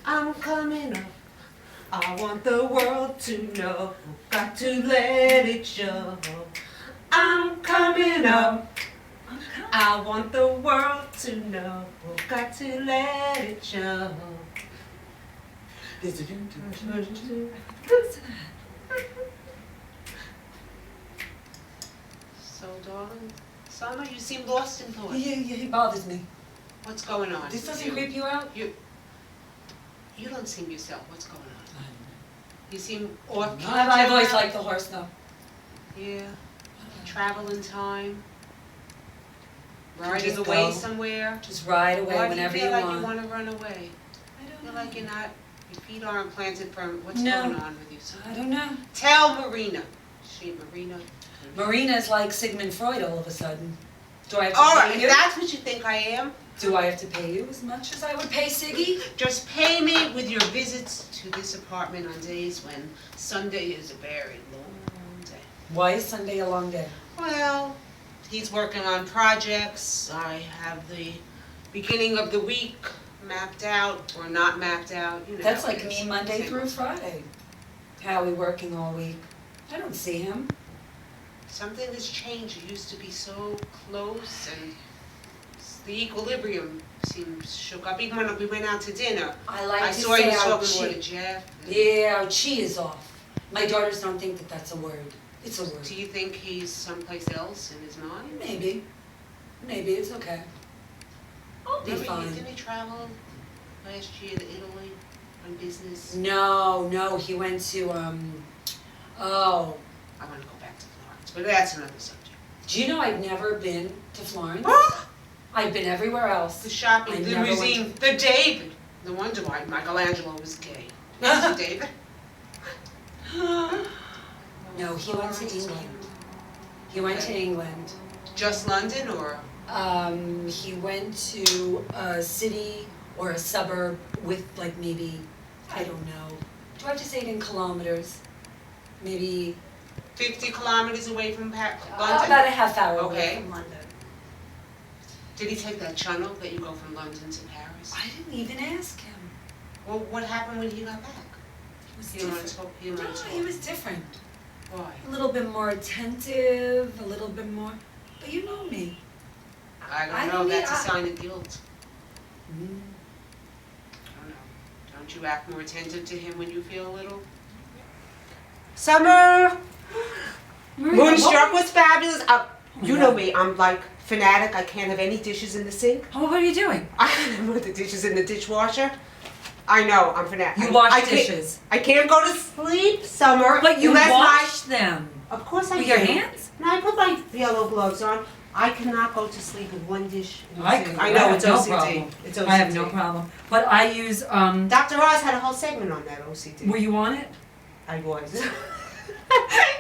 [SPEAKER 1] I'm coming up. I want the world to know. Got to let it show. I'm coming up. I want the world to know. Got to let it show. So, darling, Summer, you seem lost in thought.
[SPEAKER 2] Yeah, he bothers me.
[SPEAKER 1] What's going on?
[SPEAKER 2] This
[SPEAKER 1] with
[SPEAKER 2] doesn't
[SPEAKER 1] you?
[SPEAKER 2] creep you out?
[SPEAKER 1] You don't seem yourself. What's going on? You seem off kilter.
[SPEAKER 2] I've always liked the horse, though.
[SPEAKER 1] Yeah. Travel in time. Riding
[SPEAKER 2] just
[SPEAKER 1] away
[SPEAKER 2] go.
[SPEAKER 1] somewhere.
[SPEAKER 2] Just ride away
[SPEAKER 1] Why
[SPEAKER 2] whenever
[SPEAKER 1] do you feel like
[SPEAKER 2] want.
[SPEAKER 1] you want to run away?
[SPEAKER 2] I don't
[SPEAKER 1] Feel
[SPEAKER 2] know.
[SPEAKER 1] like you're not. Your feet aren't planted firm. What's
[SPEAKER 2] No.
[SPEAKER 1] going on with you? Summer?
[SPEAKER 2] I don't know.
[SPEAKER 1] Tell Marina. Marina.
[SPEAKER 2] Marina's like Sigmund Freud all of a sudden. Do I have to
[SPEAKER 1] All
[SPEAKER 2] pay
[SPEAKER 1] right,
[SPEAKER 2] you?
[SPEAKER 1] if that's what you think I am,
[SPEAKER 2] Do I have to pay you as much as I would pay Siggy?
[SPEAKER 1] just pay me with your visits to this apartment on days when Sunday is a very long day.
[SPEAKER 2] Why is Sunday a long day?
[SPEAKER 1] Well, he's working on projects. I have the beginning of the week mapped out or not mapped out. You know
[SPEAKER 2] That's
[SPEAKER 1] how it
[SPEAKER 2] like
[SPEAKER 1] is.
[SPEAKER 2] me Monday
[SPEAKER 1] Same.
[SPEAKER 2] through Friday. Howie working all week. I don't see him.
[SPEAKER 1] Something has changed. You used to be so close, and the equilibrium seems shook up. Even when we went out to dinner,
[SPEAKER 2] I like
[SPEAKER 1] I
[SPEAKER 2] to
[SPEAKER 1] saw
[SPEAKER 2] say
[SPEAKER 1] you
[SPEAKER 2] our
[SPEAKER 1] talking more to
[SPEAKER 2] chi.
[SPEAKER 1] Jeff.
[SPEAKER 2] Yeah, our chi is off. My daughters don't think that that's a word. It's a word.
[SPEAKER 1] Do you think he's someplace else in his mind?
[SPEAKER 2] Maybe. Maybe it's okay. I'll be fine.
[SPEAKER 1] Didn't he travel last year to Italy on business?
[SPEAKER 2] No, he went to, oh.
[SPEAKER 1] I want to go back to Florence, but that's another subject.
[SPEAKER 2] Do you know I've never been to Florence?
[SPEAKER 1] Ah!
[SPEAKER 2] I've been everywhere
[SPEAKER 1] The
[SPEAKER 2] else.
[SPEAKER 1] shopping,
[SPEAKER 2] I
[SPEAKER 1] the
[SPEAKER 2] never went
[SPEAKER 1] museum, the David. No wonder why Michelangelo was gay. Mr. David.
[SPEAKER 2] No, he went to England. He went to England.
[SPEAKER 1] Just London, or?
[SPEAKER 2] He went to a city or a suburb with like maybe, I don't know, do I have to say it in kilometers? Maybe
[SPEAKER 1] 50 kilometers away from London?
[SPEAKER 2] about a half hour away
[SPEAKER 1] Okay.
[SPEAKER 2] from London.
[SPEAKER 1] Did he take that channel that you go from London to Paris?
[SPEAKER 2] I didn't even ask him.
[SPEAKER 1] Well, what happened when he got back?
[SPEAKER 2] It was
[SPEAKER 1] He didn't want to
[SPEAKER 2] different.
[SPEAKER 1] talk. He didn't
[SPEAKER 2] No,
[SPEAKER 1] want to talk.
[SPEAKER 2] he was different.
[SPEAKER 1] Why?
[SPEAKER 2] A little bit more attentive, a little bit more, but you know me.
[SPEAKER 1] I don't
[SPEAKER 2] I
[SPEAKER 1] know.
[SPEAKER 2] don't
[SPEAKER 1] That's a
[SPEAKER 2] need-
[SPEAKER 1] sign of guilt. I don't know. Don't you act more attentive to him when you feel a little? Summer! Moonstruck was fabulous. You know me, I'm like fanatic. I can't have any dishes in the sink.
[SPEAKER 2] Oh, what are you doing?
[SPEAKER 1] I can't put the dishes in the dishwasher. I know, I'm fanatic.
[SPEAKER 2] You
[SPEAKER 1] I
[SPEAKER 2] wash
[SPEAKER 1] can't-
[SPEAKER 2] dishes.
[SPEAKER 1] I can't go to sleep, Summer.
[SPEAKER 2] But you
[SPEAKER 1] unless
[SPEAKER 2] wash them.
[SPEAKER 1] Of course I
[SPEAKER 2] With
[SPEAKER 1] do.
[SPEAKER 2] your hands?
[SPEAKER 1] No, I put my yellow gloves on. I cannot go to sleep with one dish in the
[SPEAKER 2] I
[SPEAKER 1] sink.
[SPEAKER 2] could.
[SPEAKER 1] I know,
[SPEAKER 2] have
[SPEAKER 1] it's
[SPEAKER 2] no
[SPEAKER 1] OCD.
[SPEAKER 2] problem.
[SPEAKER 1] It's OCD.
[SPEAKER 2] I have no problem. But I use,
[SPEAKER 1] Dr. Oz had a whole segment on that OCD.
[SPEAKER 2] were you on it?
[SPEAKER 1] I was.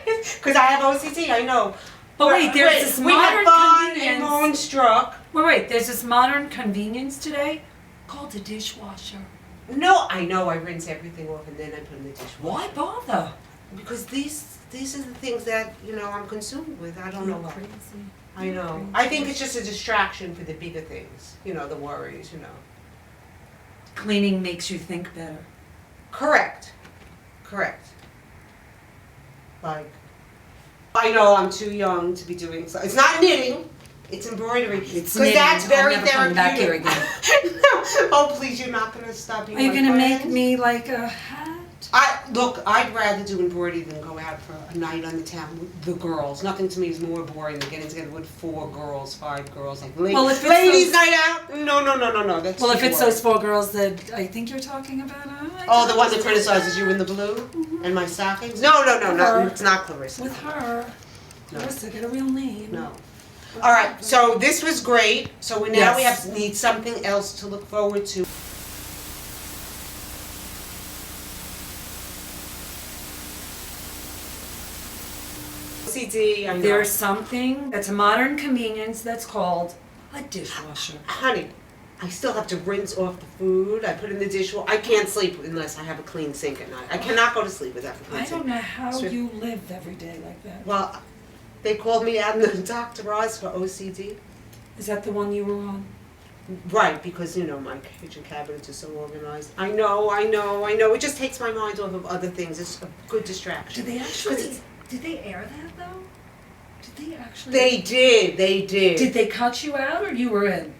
[SPEAKER 1] Because I have OCD, I know.
[SPEAKER 2] But wait, there's this
[SPEAKER 1] we had
[SPEAKER 2] modern
[SPEAKER 1] fun and
[SPEAKER 2] convenience.
[SPEAKER 1] Moonstruck.
[SPEAKER 2] Wait, there's this modern convenience today called the dishwasher.
[SPEAKER 1] No, I know, I rinse everything off and then I put in the dishwasher.
[SPEAKER 2] Why bother?
[SPEAKER 1] Because these are the things that, I'm consumed with. I don't know why.
[SPEAKER 2] Crazy.
[SPEAKER 1] I know. I think it's just a distraction for the bigger things, the worries,
[SPEAKER 2] Cleaning makes you think better.
[SPEAKER 1] Correct. Like, I know I'm too young to be doing so. It's not knitting, it's embroidery.
[SPEAKER 2] It's
[SPEAKER 1] Because that's very
[SPEAKER 2] I'm never coming back here
[SPEAKER 1] therapeutic.
[SPEAKER 2] again.
[SPEAKER 1] Oh, please, you're not going to stop being
[SPEAKER 2] Are you
[SPEAKER 1] my
[SPEAKER 2] gonna make
[SPEAKER 1] friend?
[SPEAKER 2] me like a hat?
[SPEAKER 1] Look, I'd rather do embroidery than go out for a night on the town with the girls. Nothing to me is more boring than getting together with 4 girls, 5 girls, like
[SPEAKER 2] Well, if it's
[SPEAKER 1] ladies'
[SPEAKER 2] those-
[SPEAKER 1] night out. No. That's
[SPEAKER 2] Well, if
[SPEAKER 1] too
[SPEAKER 2] it's
[SPEAKER 1] boring.
[SPEAKER 2] those 4 girls that I think you're talking about,
[SPEAKER 1] Oh, the one that criticizes you in the blue and my stockings? No,
[SPEAKER 2] Her.
[SPEAKER 1] it's not Clarissa.
[SPEAKER 2] with her.
[SPEAKER 1] No.
[SPEAKER 2] Clarissa, get a real name.
[SPEAKER 1] No. All right, so this was great. So now
[SPEAKER 2] Yes.
[SPEAKER 1] we need something else to look forward to. OCD, I know.
[SPEAKER 2] There's something that's a modern convenience that's called a dishwasher.
[SPEAKER 1] Honey, I still have to rinse off the food. I put in the dishwasher. I can't sleep unless I have a clean sink at night. I cannot go to sleep without a clean
[SPEAKER 2] I
[SPEAKER 1] sink.
[SPEAKER 2] don't know how
[SPEAKER 1] So-
[SPEAKER 2] you live every day like that.
[SPEAKER 1] Well, they called me out in the Dr. Oz for OCD.
[SPEAKER 2] Is that the one you were on?
[SPEAKER 4] Right, because, you know, my kitchen cabinets are so organized. I know. It just takes my mind off of other things. It's a good distraction.
[SPEAKER 3] Did they
[SPEAKER 4] 'Cause
[SPEAKER 3] actually,
[SPEAKER 4] it's-
[SPEAKER 3] did they air that though? Did they actually?
[SPEAKER 4] They did.
[SPEAKER 3] Did they cut you out or you were in?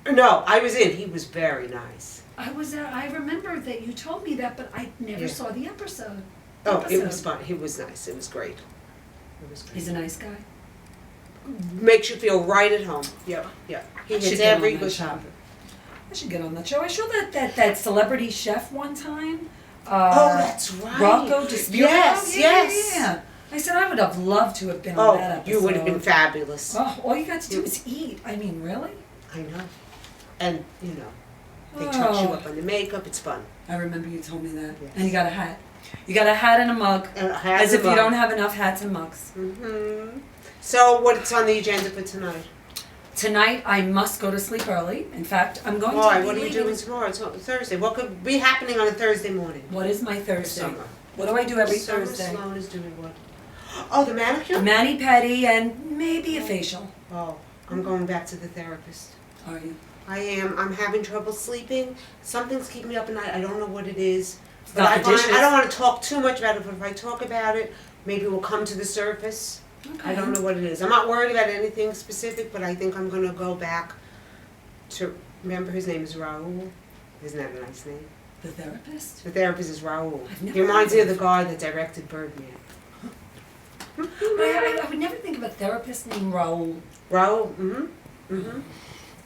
[SPEAKER 4] No, I was in. He was very nice.
[SPEAKER 3] I remember that you told me that, but I never
[SPEAKER 4] Yeah.
[SPEAKER 3] saw the episode.
[SPEAKER 4] Oh, it was fun. He was nice. It was great. It was great.
[SPEAKER 3] He's a nice guy.
[SPEAKER 4] Makes you feel right at home. Yeah. He
[SPEAKER 3] I
[SPEAKER 4] hits
[SPEAKER 3] should get
[SPEAKER 4] every
[SPEAKER 3] on that
[SPEAKER 4] good
[SPEAKER 3] show.
[SPEAKER 4] topic.
[SPEAKER 3] I should get on that show. I saw that celebrity chef one time.
[SPEAKER 4] Oh, that's right.
[SPEAKER 3] Rocco DeSpiro.
[SPEAKER 4] Yes, yes.
[SPEAKER 3] Yeah. I said I would have loved to have been on that
[SPEAKER 4] Oh,
[SPEAKER 3] episode.
[SPEAKER 4] you would have been fabulous.
[SPEAKER 3] Oh, all you got to do is eat. I mean, really?
[SPEAKER 4] I know. And, you know, they touch you
[SPEAKER 3] Oh.
[SPEAKER 4] up on the makeup. It's fun.
[SPEAKER 3] I remember you told me that.
[SPEAKER 4] Yes.
[SPEAKER 3] And you got a hat. You got a hat and a mug.
[SPEAKER 4] And I have
[SPEAKER 3] As if
[SPEAKER 4] the
[SPEAKER 3] you
[SPEAKER 4] mug.
[SPEAKER 3] don't have enough hats and mugs.
[SPEAKER 4] Mm-hmm. So, what's on the agenda for tonight?
[SPEAKER 3] Tonight I must go to sleep early. In fact, I'm going
[SPEAKER 4] Why?
[SPEAKER 3] to be
[SPEAKER 4] What are you
[SPEAKER 3] leaving-
[SPEAKER 4] doing tomorrow? It's Thursday. What could be happening on a Thursday morning?
[SPEAKER 3] What is my Thursday?
[SPEAKER 4] Summer.
[SPEAKER 3] What do I do every
[SPEAKER 4] Summer
[SPEAKER 3] Thursday?
[SPEAKER 4] Sloane is doing what? Oh, the manicure?
[SPEAKER 3] Mani-pedi and maybe a facial.
[SPEAKER 4] Oh, I'm going back to the therapist.
[SPEAKER 3] Are you?
[SPEAKER 4] I am. I'm having trouble sleeping. Something's keeping me up at night. I don't know what it is.
[SPEAKER 3] It's
[SPEAKER 4] But
[SPEAKER 3] not the dishes.
[SPEAKER 4] I don't want to talk too much about it, but if I talk about it, maybe it will come to the surface.
[SPEAKER 3] Okay.
[SPEAKER 4] I don't know what it is. I'm not worried about anything specific, but I think I'm going to go back to, remember his name is Raul? Isn't that a nice name?
[SPEAKER 3] The therapist?
[SPEAKER 4] The therapist is Raul.
[SPEAKER 3] I've never
[SPEAKER 4] He reminds me
[SPEAKER 3] heard
[SPEAKER 4] of
[SPEAKER 3] of
[SPEAKER 4] the guy that directed Birdman.
[SPEAKER 3] I would never think of a therapist named Raul.
[SPEAKER 4] Raul,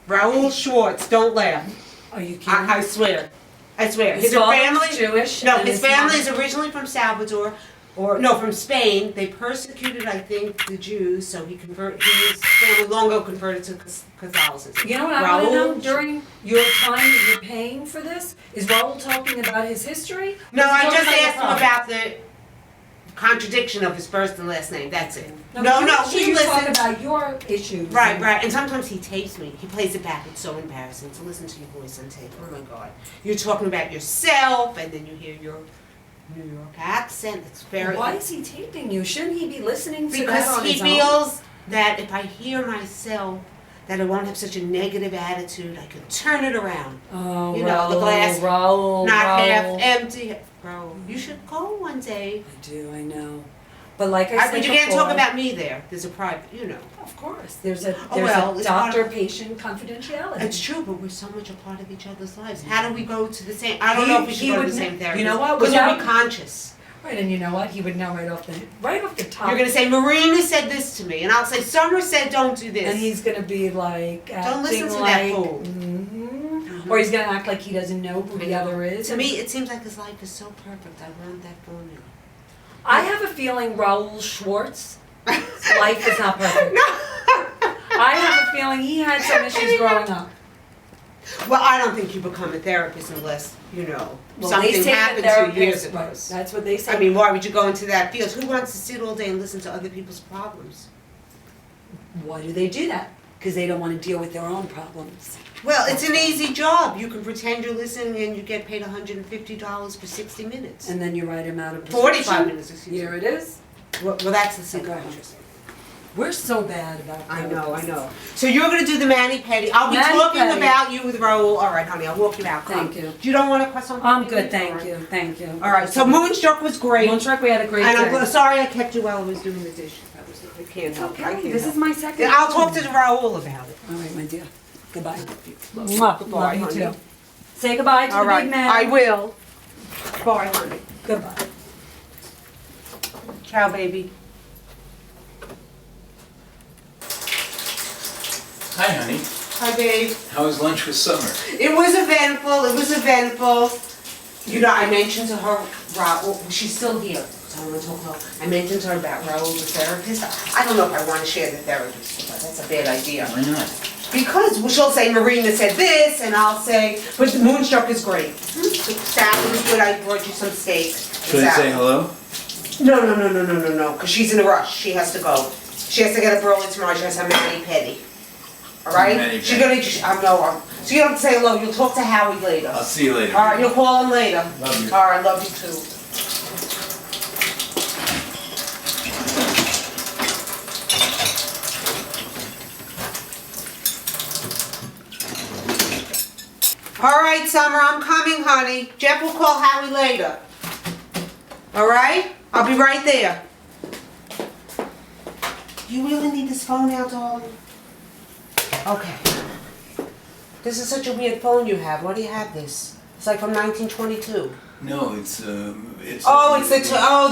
[SPEAKER 4] Raul Schwartz, don't laugh.
[SPEAKER 3] Are you kidding?
[SPEAKER 4] I swear. I swear.
[SPEAKER 3] His
[SPEAKER 4] His
[SPEAKER 3] father's
[SPEAKER 4] family,
[SPEAKER 3] Jewish.
[SPEAKER 4] no,
[SPEAKER 3] and
[SPEAKER 4] his family
[SPEAKER 3] mom-
[SPEAKER 4] is originally from Salvador, or no, from Spain. They persecuted, I think, the Jews, so his family long ago converted to Catholicism.
[SPEAKER 3] You know what I want to know
[SPEAKER 4] Raul-
[SPEAKER 3] during your time that you're paying for this? Is Raul talking about his history?
[SPEAKER 4] No,
[SPEAKER 3] Or is he
[SPEAKER 4] I
[SPEAKER 3] talking
[SPEAKER 4] just
[SPEAKER 3] your
[SPEAKER 4] asked him
[SPEAKER 3] problem?
[SPEAKER 4] about the contradiction of his first and last name. That's it.
[SPEAKER 3] No,
[SPEAKER 4] he
[SPEAKER 3] you talk
[SPEAKER 4] listens.
[SPEAKER 3] about your issues.
[SPEAKER 4] Right, right. And sometimes he tapes me. He plays it back. It's so embarrassing to listen to your voice on tape. Oh my God. You're talking about yourself, and then you hear your New York accent. It's very.
[SPEAKER 3] Why is he taping you? Shouldn't he be listening to that
[SPEAKER 4] Because
[SPEAKER 3] on
[SPEAKER 4] he
[SPEAKER 3] his own?
[SPEAKER 4] feels that if I hear myself, that I won't have such a negative attitude. I can turn it around.
[SPEAKER 3] Oh,
[SPEAKER 4] You know, the glass
[SPEAKER 3] Raul,
[SPEAKER 4] Not
[SPEAKER 3] Raul.
[SPEAKER 4] half empty. Bro, you should go one day.
[SPEAKER 3] I do, I know. But like I said
[SPEAKER 4] But you can't
[SPEAKER 3] before,
[SPEAKER 4] talk about me there. There's a private, you know.
[SPEAKER 3] Of course, there's a
[SPEAKER 4] Oh, well, it's part of-
[SPEAKER 3] doctor-patient confidentiality.
[SPEAKER 4] It's true, but we're so much a part of each other's lives. How do we go to the same? I don't know if we
[SPEAKER 3] He
[SPEAKER 4] should go to
[SPEAKER 3] would
[SPEAKER 4] the same
[SPEAKER 3] ne-
[SPEAKER 4] therapist.
[SPEAKER 3] you know what,
[SPEAKER 4] Because we'll be
[SPEAKER 3] without-
[SPEAKER 4] conscious.
[SPEAKER 3] Right, and you know what? He would know right off the top.
[SPEAKER 4] You're gonna say Marina said this to me, and I'll say Summer said don't do this.
[SPEAKER 3] And he's gonna be like acting
[SPEAKER 4] Don't listen to that
[SPEAKER 3] like,
[SPEAKER 4] fool.
[SPEAKER 3] Or he's gonna act like he doesn't know who
[SPEAKER 4] I
[SPEAKER 3] the
[SPEAKER 4] know.
[SPEAKER 3] other is.
[SPEAKER 4] To me, it seems like his life is so perfect. I want that formula.
[SPEAKER 3] I have a feeling Raul Schwartz life is not perfect. I have a feeling he had some issues growing up.
[SPEAKER 4] Well, I don't think you become a therapist unless, you know,
[SPEAKER 3] Well,
[SPEAKER 4] something
[SPEAKER 3] they say
[SPEAKER 4] happened
[SPEAKER 3] that
[SPEAKER 4] 2 years
[SPEAKER 3] therapists,
[SPEAKER 4] ago.
[SPEAKER 3] right, that's what they say.
[SPEAKER 4] I mean, why would you go into that field? Who wants to sit all day and listen to other people's problems?
[SPEAKER 3] Why do they do that? Because they don't want to deal with their own problems.
[SPEAKER 4] Well, it's an easy job. You can pretend you're listening and you get paid $150 for 60 minutes.
[SPEAKER 3] And then you write him out a
[SPEAKER 4] 45
[SPEAKER 3] prescription.
[SPEAKER 4] minutes, excuse me.
[SPEAKER 3] Here it is.
[SPEAKER 4] Well, that's the
[SPEAKER 3] Okay.
[SPEAKER 4] psychiatrist.
[SPEAKER 3] We're so bad about
[SPEAKER 4] I know, I
[SPEAKER 3] therapists.
[SPEAKER 4] know. So you're going to do the mani-pedi. I'll be talking
[SPEAKER 3] Mani-pedi.
[SPEAKER 4] about you with Raul. All right, honey, I'll walk you out. Come.
[SPEAKER 3] Thank you.
[SPEAKER 4] You don't want to cross on?
[SPEAKER 3] I'm good, thank you, thank you.
[SPEAKER 4] All right, so Moonstruck was great.
[SPEAKER 3] Moonstruck, we had a great
[SPEAKER 4] And I'm
[SPEAKER 3] day.
[SPEAKER 4] sorry I kept you while I was doing the dishes. I can't help. I
[SPEAKER 3] Okay,
[SPEAKER 4] can't
[SPEAKER 3] this
[SPEAKER 4] help.
[SPEAKER 3] is my second.
[SPEAKER 4] Then I'll talk to Raul about it.
[SPEAKER 3] All right, my dear. Goodbye.
[SPEAKER 4] Mwah. Goodbye,
[SPEAKER 3] Love you
[SPEAKER 4] honey.
[SPEAKER 3] too. Say goodbye to
[SPEAKER 4] All
[SPEAKER 3] the
[SPEAKER 4] right,
[SPEAKER 3] big man.
[SPEAKER 4] I will. Bye, honey.
[SPEAKER 3] Goodbye.
[SPEAKER 4] Ciao, baby.
[SPEAKER 5] Hi, honey.
[SPEAKER 4] Hi, babe.
[SPEAKER 5] How was lunch with Summer?
[SPEAKER 4] It was eventful. It was eventful. You know, I mentioned to her, Raul, she's still here, so I want to talk about, I mentioned to her about Raul, the therapist. I don't know if I want to share the therapist, but that's a bad idea.
[SPEAKER 5] Why not?
[SPEAKER 4] Because she'll say Marina said this, and I'll say, but the Moonstruck is great. The salad was good. I brought you some steak.
[SPEAKER 5] Should I say hello?
[SPEAKER 4] No, because she's in a rush. She has to go. She has to get up early tomorrow. She has her mani-pedi. All right?
[SPEAKER 5] Mani-pedi.
[SPEAKER 4] She's gonna. So you don't have to say hello. You'll talk to Howie later.
[SPEAKER 5] I'll see you later.
[SPEAKER 4] All right, you'll call him later.
[SPEAKER 5] Love you.
[SPEAKER 4] All right, love you too. All right, Summer, I'm coming, honey. Jeff will call Howie later. All right? I'll be right there. You really need this phone now, darling? Okay. This is such a weird phone you have. Why do you have this? It's like from 1922.
[SPEAKER 5] No, it's
[SPEAKER 4] Oh,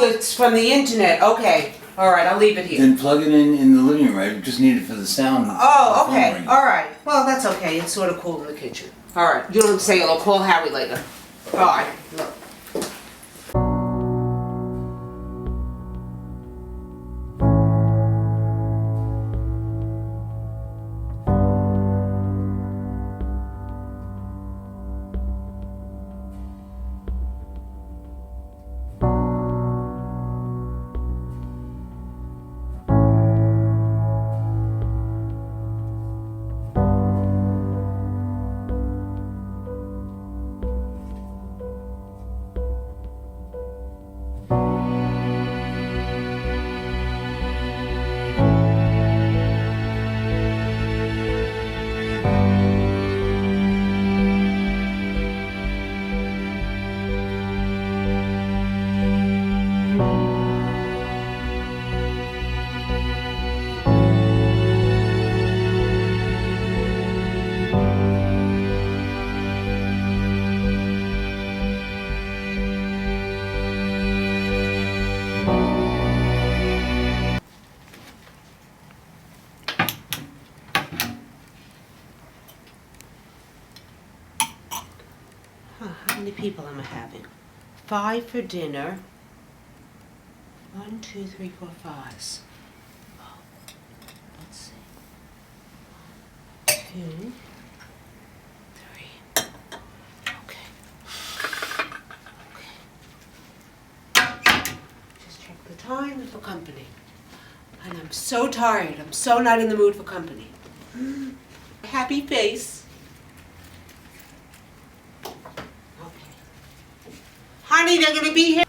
[SPEAKER 4] it's from the internet. Okay. All right, I'll leave it here.
[SPEAKER 5] Then plug it in the living room. I just need it for the sound.
[SPEAKER 4] Oh,
[SPEAKER 5] of the phone
[SPEAKER 4] okay.
[SPEAKER 5] ringing.
[SPEAKER 4] All right. Well, that's okay. It's sort of cool in the kitchen. All right. You don't say I'll call Harry later. All right. Look. How many people am I having? 5 for dinner. 1, 2, 3, 4, 5. Oh, let's see. 2, 3. Okay. Just check the time for company. And I'm so tired. I'm so not in the mood for company. Happy face. Honey, they're gonna be here.